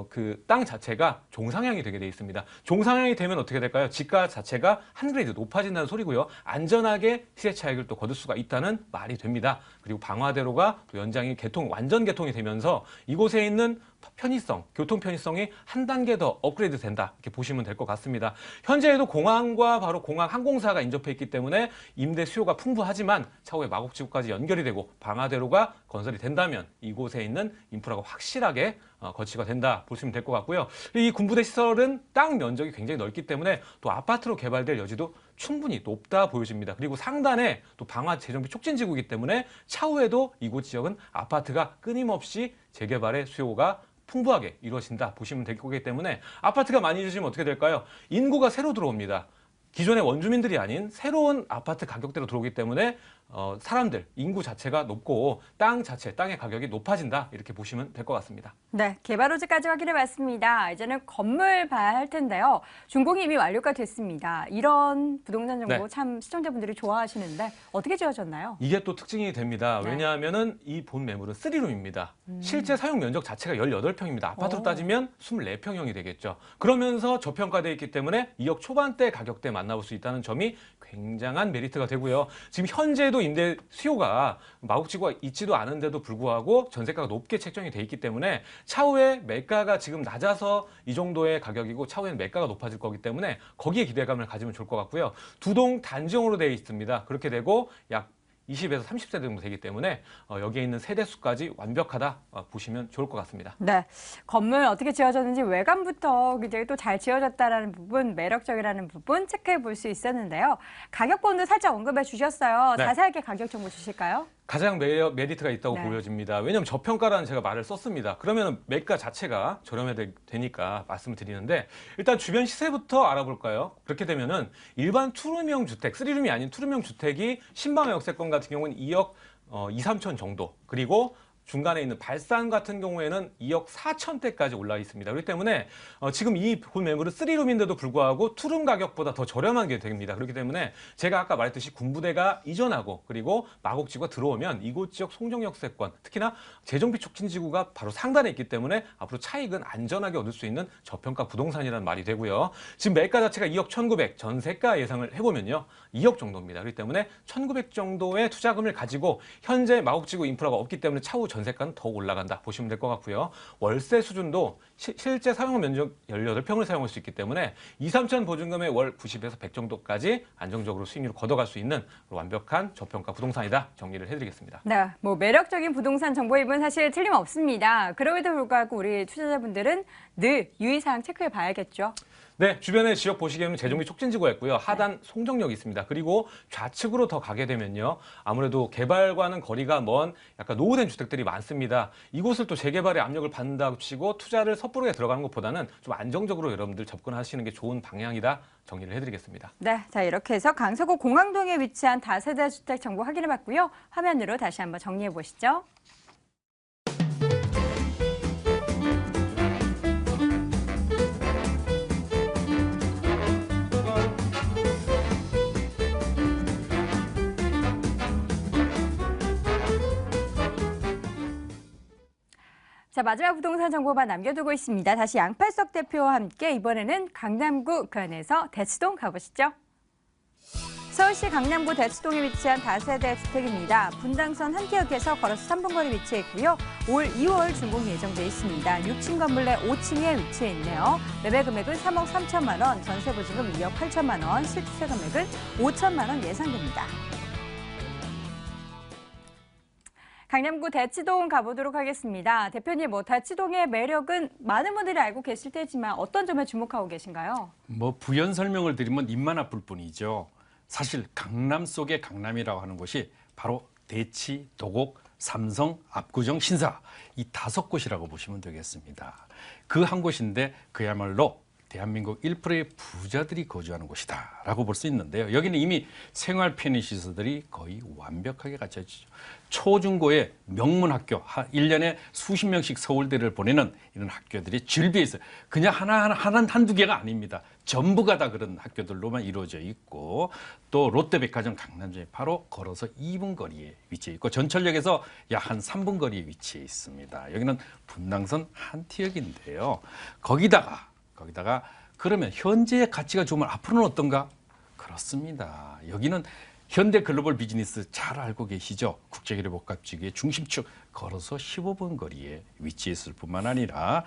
그 땅 자체가 종상향이 되게 돼 있습니다. 종상향이 되면 어떻게 될까요? 지가 자체가 한 그레이드 높아진다는 소리고요. 안전하게 시세 차익을 또 거둘 수가 있다는 말이 됩니다. 그리고 방화대로가 또 연장이 완전 개통이 되면서 이곳에 있는 편의성, 교통 편의성이 한 단계 더 업그레이드 된다. 이렇게 보시면 될 것 같습니다. 현재에도 공항과 바로 공항 항공사가 인접해 있기 때문에 임대 수요가 풍부하지만 차후에 마곡지구까지 연결이 되고 방화대로가 건설이 된다면 이곳에 있는 인프라가 확실하게 거치가 된다 보시면 될 것 같고요. 이 군부대 시설은 땅 면적이 굉장히 넓기 때문에 또 아파트로 개발될 여지도 충분히 높다 보여집니다. 그리고 상단에 또 방화 재정비 촉진지구이기 때문에 차후에도 이곳 지역은 아파트가 끊임없이 재개발의 수요가 풍부하게 이루어진다 보시면 될 거기 때문에 아파트가 많이 지어지면 어떻게 될까요? 인구가 새로 들어옵니다. 기존의 원주민들이 아닌 새로운 아파트 가격대로 들어오기 때문에 사람들, 인구 자체가 높고 땅 자체, 땅의 가격이 높아진다 이렇게 보시면 될 것 같습니다. 네, 개발 호재까지 확인해봤습니다. 이제는 건물 봐야 할 텐데요. 준공이 이미 완료가 됐습니다. 이런 부동산 정보 네. 참 시청자분들이 좋아하시는데 어떻게 지어졌나요? 이게 또 특징이 됩니다. 네. 왜냐하면은 이 본 매물은 3룸입니다. 실제 사용 면적 자체가 18평입니다. 아파트로 오. 따지면 24평형이 되겠죠. 그러면서 저평가되어 있기 때문에 2억 초반대 가격대 만나볼 수 있다는 점이 굉장한 메리트가 되고요. 지금 현재도 임대 수요가 마곡지구가 있지도 않은데도 불구하고 전세가가 높게 책정이 돼 있기 때문에 차후에 매가가 지금 낮아서 이 정도의 가격이고 차후에는 매가가 높아질 거기 때문에 거기에 기대감을 가지면 좋을 것 같고요. 두 동 단지형으로 되어 있습니다. 그렇게 되고 약 20에서 30세대 정도 되기 때문에 여기에 있는 세대수까지 완벽하다 보시면 좋을 것 같습니다. 네, 건물 어떻게 지어졌는지 외관부터 굉장히 또 잘 지어졌다라는 부분, 매력적이라는 부분 체크해 볼 수 있었는데요. 가격권도 살짝 언급해 주셨어요. 네. 자세하게 가격 정보 주실까요? 가장 메리트가 있다고 네. 보여집니다. 왜냐하면 저평가라는 제가 말을 썼습니다. 그러면 매가 자체가 저렴해야 되니까 말씀을 드리는데 일단 주변 시세부터 알아볼까요? 그렇게 되면은 일반 투룸형 주택, 3룸이 아닌 투룸형 주택이 신방 역세권 같은 경우는 2억 2, 3천 정도, 그리고 중간에 있는 발산 같은 경우에는 2억 4천대까지 올라 있습니다. 그렇기 때문에 지금 이 본 매물은 3룸인데도 불구하고 투룸 가격보다 더 저렴하게 됩니다. 그렇기 때문에 제가 아까 말했듯이 군부대가 이전하고 그리고 마곡지구가 들어오면 이곳 지역 송정역세권, 특히나 재정비 촉진지구가 바로 상단에 있기 때문에 앞으로 차익은 안전하게 얻을 수 있는 저평가 부동산이라는 말이 되고요. 지금 매가 자체가 2억 1,900, 전세가 예상을 해보면요. 2억 정도입니다. 그렇기 때문에 1,900 정도의 투자금을 가지고 현재 마곡지구 인프라가 없기 때문에 차후 전세가는 더 올라간다 보시면 될 것 같고요. 월세 수준도 실제 사용 면적 18평을 사용할 수 있기 때문에 2, 3천 보증금에 월 90에서 100 정도까지 안정적으로 수익률을 걷어갈 수 있는 완벽한 저평가 부동산이다 정리를 해드리겠습니다. 네, 뭐 매력적인 부동산 정보의 입은 사실 틀림없습니다. 그럼에도 불구하고 우리 투자자분들은 늘 유의사항 체크해 봐야겠죠. 네, 주변에 지역 보시기에는 재정비 촉진지구가 있고요. 하단 송정역이 있습니다. 그리고 좌측으로 더 가게 되면요. 아무래도 개발과는 거리가 먼 약간 노후된 주택들이 많습니다. 이곳을 또 재개발의 압력을 받는다고 치고 투자를 섣부르게 들어가는 것보다는 좀 안정적으로 여러분들 접근하시는 게 좋은 방향이다 정리를 해드리겠습니다. 네, 자 이렇게 해서 강서구 공항동에 위치한 다세대 주택 정보 확인해 봤고요. 화면으로 다시 한번 정리해 보시죠. 자, 마지막 부동산 정보만 남겨두고 있습니다. 다시 양팔석 대표와 함께 이번에는 강남구 그 안에서 대치동 가보시죠. 서울시 강남구 대치동에 위치한 다세대 주택입니다. 분당선 한티역에서 걸어서 3분 거리 위치해 있고요. 올 2월 준공 예정돼 있습니다. 6층 건물 내 5층에 위치해 있네요. 매매 금액은 3억 3천만 원, 전세 보증금 2억 8천만 원, 실투세 금액은 5천만 원 예상됩니다. 강남구 대치동 가보도록 하겠습니다. 대표님, 대치동의 매력은 많은 분들이 알고 계실 테지만 어떤 점에 주목하고 계신가요? 부연 설명을 드리면 입만 아플 뿐이죠. 사실 강남 속의 강남이라고 하는 곳이 바로 대치, 도곡, 삼성, 압구정, 신사 이 5곳이라고 보시면 되겠습니다. 그 한 곳인데 그야말로 대한민국 1%의 부자들이 거주하는 곳이다라고 볼 수 있는데요. 여기는 이미 생활 편의 시설들이 거의 완벽하게 갖춰지죠. 초중고의 명문 학교, 1년에 수십 명씩 서울대를 보내는 이런 학교들이 줄비어 있어요. 그냥 한두 개가 아닙니다. 전부가 다 그런 학교들로만 이루어져 있고, 또 롯데백화점 강남점에 바로 걸어서 2분 거리에 위치해 있고, 전철역에서 약 한 3분 거리에 위치해 있습니다. 여기는 분당선 한티역인데요. 거기다가 그러면 현재의 가치가 좋으면 앞으로는 어떤가? 그렇습니다. 여기는 현대 글로벌 비즈니스 잘 알고 계시죠? 국제기업 복합지구의 중심축 걸어서 15분 거리에 위치해 있을 뿐만 아니라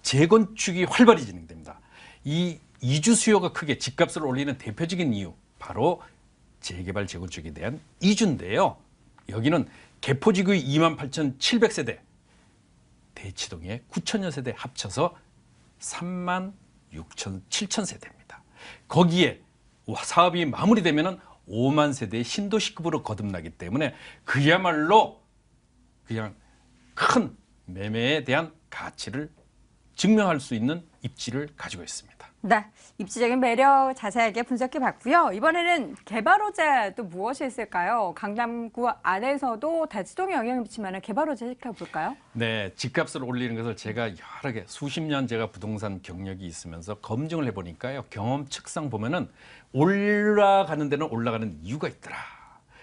재건축이 활발히 진행됩니다. 이 이주 수요가 크게 집값을 올리는 대표적인 이유 바로 재개발 재건축에 대한 이주인데요. 여기는 개포지구의 28,700세대, 대치동의 9천여 세대 합쳐서 36,700세대입니다. 거기에 사업이 마무리되면 5만 세대의 신도시급으로 거듭나기 때문에 그야말로 그냥 큰 매매에 대한 가치를 증명할 수 있는 입지를 가지고 있습니다. 네, 입지적인 매력 자세하게 분석해 봤고요. 이번에는 개발 호재 또 무엇이 있을까요? 강남구 안에서도 대치동에 영향을 미치면 개발 호재 살펴볼까요? 네, 집값을 올리는 것을 제가 여러 개 수십 년 제가 부동산 경력이 있으면서 검증을 해보니까요. 경험 측상 보면은 올라가는 데는 올라가는 이유가 있더라.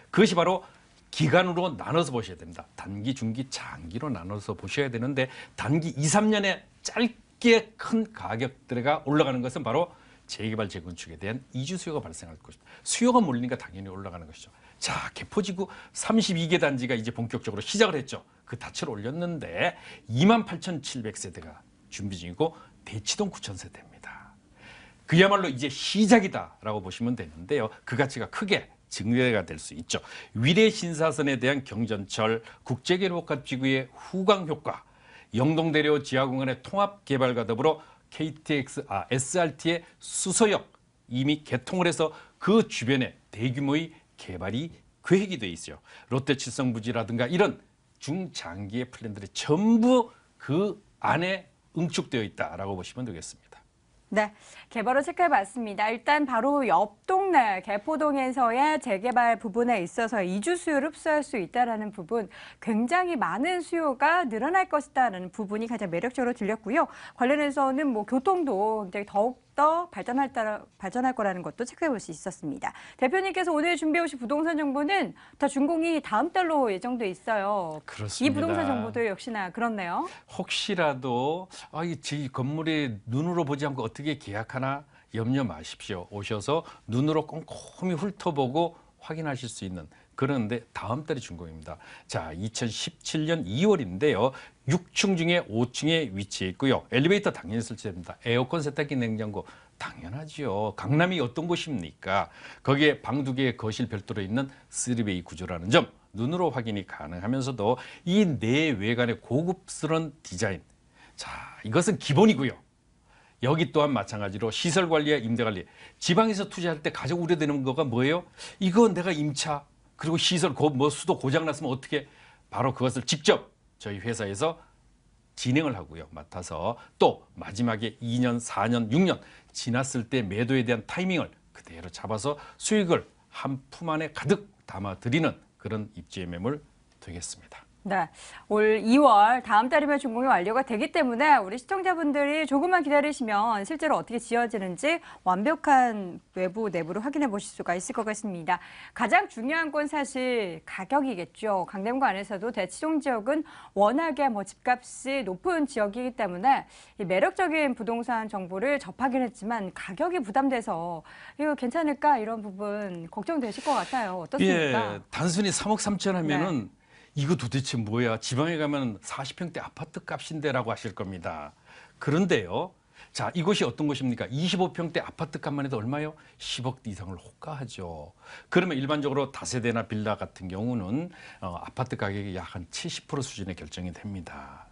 그것이 바로 기간으로 나눠서 보셔야 됩니다. 단기, 중기, 장기로 나눠서 보셔야 되는데 단기 2, 3년에 짧게 큰 가격대가 올라가는 것은 바로 재개발 재건축에 대한 이주 수요가 발생할 것이다. 수요가 몰리니까 당연히 올라가는 것이죠. 자, 개포지구 32개 단지가 이제 본격적으로 시작을 했죠. 그 닻을 올렸는데 28,700세대가 준비 중이고 대치동 9,000세대입니다. 그야말로 이제 시작이다라고 보시면 되는데요. 그 가치가 크게 증대가 될 수 있죠. 위례 신사선에 대한 경전철, 국제계획지구의 후광 효과, 영동대로 지하공간의 통합 개발과 더불어 SRT의 수서역 이미 개통을 해서 그 주변에 대규모의 개발이 계획이 돼 있어요. 롯데칠성부지라든가 이런 중장기의 플랜들이 전부 그 안에 응축되어 있다라고 보시면 되겠습니다. 네, 개발을 체크해봤습니다. 일단 바로 옆 동네 개포동에서의 재개발 부분에 있어서 이주 수요를 흡수할 수 있다는 부분, 굉장히 많은 수요가 늘어날 것이다라는 부분이 가장 매력적으로 들렸고요. 관련해서는 뭐 교통도 굉장히 더욱더 발전할 거라는 것도 체크해볼 수 있었습니다. 대표님께서 오늘 준비해 오신 부동산 정보는 더 준공이 다음 달로 예정돼 있어요. 그렇습니다. 이 부동산 정보도 역시나 그렇네요. 혹시라도 이 건물이 눈으로 보지 않고 어떻게 계약하나 염려 마십시오. 오셔서 눈으로 꼼꼼히 훑어보고 확인하실 수 있는 그런데 다음 달이 준공입니다. 자, 2017년 2월인데요. 6층 중에 5층에 위치해 있고요. 엘리베이터 당연히 설치됩니다. 에어컨, 세탁기, 냉장고 당연하죠. 강남이 어떤 곳입니까? 거기에 방 2개의 거실 별도로 있는 3베이 구조라는 점 눈으로 확인이 가능하면서도 이 내외관의 고급스러운 디자인. 자, 이것은 기본이고요. 여기 또한 마찬가지로 시설관리와 임대관리. 지방에서 투자할 때 가장 우려되는 거가 뭐예요? 이거 내가 임차 그리고 시설 수도 고장났으면 어떻게 바로 그것을 직접 저희 회사에서 진행을 하고요. 맡아서 또 마지막에 2년, 4년, 6년 지났을 때 매도에 대한 타이밍을 그대로 잡아서 수익을 한 품 안에 가득 담아드리는 그런 입주의 매물 되겠습니다. 네, 올 2월 다음 달이면 준공이 완료가 되기 때문에 우리 시청자분들이 조금만 기다리시면 실제로 어떻게 지어지는지 완벽한 외부 내부를 확인해 보실 수가 있을 것 같습니다. 가장 중요한 건 사실 가격이겠죠. 강남구 안에서도 대치동 지역은 워낙에 집값이 높은 지역이기 때문에 이 매력적인 부동산 정보를 접하긴 했지만 가격이 부담돼서 이거 괜찮을까 이런 부분 걱정되실 것 같아요. 어떻습니까? 예, 단순히 3억 3천 하면은 이거 도대체 뭐야? 지방에 가면 40평대 아파트 값인데라고 하실 겁니다. 그런데요. 자, 이곳이 어떤 곳입니까? 25평대 아파트 값만 해도 얼마요? 10억 이상을 호가하죠. 그러면 일반적으로 다세대나 빌라 같은 경우는 아파트 가격이 약 한 70% 수준에 결정이 됩니다.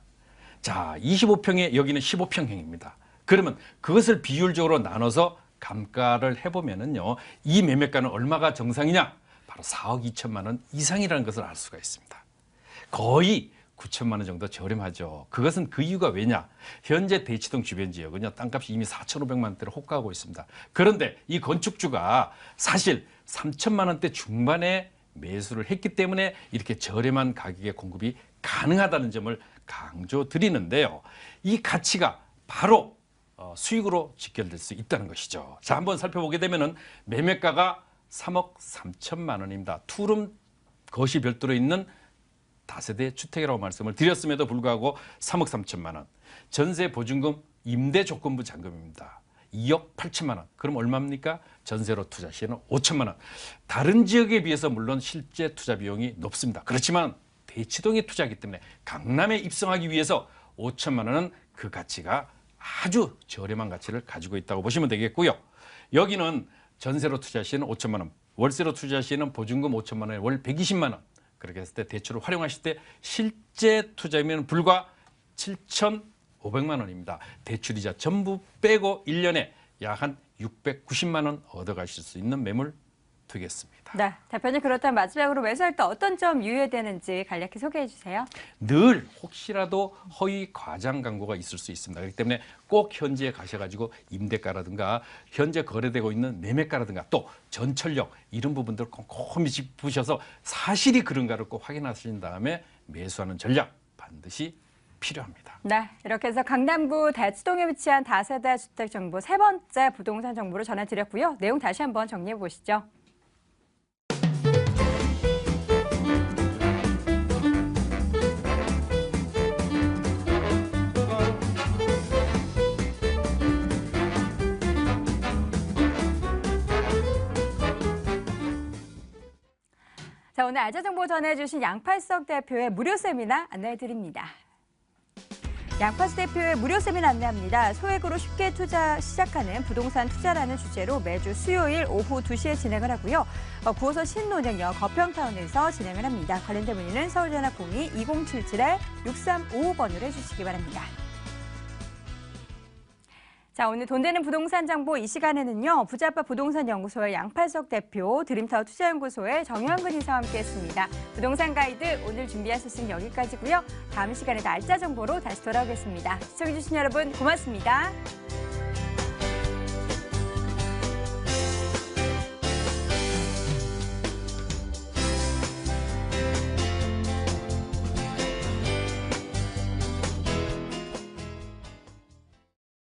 자, 25평에 여기는 15평형입니다. 그러면 그것을 비율적으로 나눠서 감가를 해보면은요. 이 매매가는 얼마가 정상이냐? 바로 4억 2천만 원 이상이라는 것을 알 수가 있습니다. 거의 9천만 원 정도 저렴하죠. 그것은 그 이유가 왜냐? 현재 대치동 주변 지역은요. 땅값이 이미 4,500만 원대로 호가하고 있습니다. 그런데 이 건축주가 사실 3천만 원대 중반에 매수를 했기 때문에 이렇게 저렴한 가격의 공급이 가능하다는 점을 강조드리는데요. 이 가치가 바로 수익으로 직결될 수 있다는 것이죠. 자, 한번 살펴보게 되면은 매매가가 3억 3천만 원입니다. 투룸 거실 별도로 있는 다세대 주택이라고 말씀을 드렸음에도 불구하고 3억 3천만 원. 전세 보증금 임대 조건부 잔금입니다. 2억 8천만 원. 그럼 얼마입니까? 전세로 투자 시에는 5천만 원. 다른 지역에 비해서 물론 실제 투자 비용이 높습니다. 그렇지만 대치동에 투자하기 때문에 강남에 입성하기 위해서 5천만 원은 그 가치가 아주 저렴한 가치를 가지고 있다고 보시면 되겠고요. 여기는 전세로 투자 시에는 5천만 원, 월세로 투자 시에는 보증금 5천만 원에 월 120만 원. 그렇게 했을 때 대출을 활용하실 때 실제 투자이면 불과 7,500만 원입니다. 대출이자 전부 빼고 1년에 약 한 690만 원 얻어가실 수 있는 매물 되겠습니다. 네, 대표님 그렇다면 마지막으로 매수할 때 어떤 점 유의해야 되는지 간략히 소개해 주세요. 늘 혹시라도 허위 과장 광고가 있을 수 있습니다. 그렇기 때문에 꼭 현지에 가셔가지고 임대가라든가 현재 거래되고 있는 매매가라든가 또 전철력 이런 부분들을 꼼꼼히 짚으셔서 사실이 그런가를 꼭 확인하신 다음에 매수하는 전략 반드시 필요합니다. 네, 이렇게 해서 강남구 대치동에 위치한 다세대 주택 정보 세 번째 부동산 정보를 전해드렸고요. 내용 다시 한번 정리해 보시죠. 자, 오늘 알짜 정보 전해주신 양팔석 대표의 무료 세미나 안내해드립니다. 양팔석 대표의 무료 세미나 안내합니다. 소액으로 쉽게 투자 시작하는 부동산 투자라는 주제로 매주 수요일 오후 2시에 진행을 하고요. 9호선 신논현역 거평타운에서 진행을 합니다. 관련된 문의는 서울전화 02-2077-6355번으로 해주시기 바랍니다. 자, 오늘 돈 되는 부동산 정보 이 시간에는요. 부자빠 부동산연구소의 양팔석 대표, 드림타워 투자연구소의 정현근 이사와 함께했습니다. 부동산 가이드 오늘 준비한 소식 여기까지고요. 다음 시간에 알짜 정보로 다시 돌아오겠습니다. 시청해주신 여러분 고맙습니다.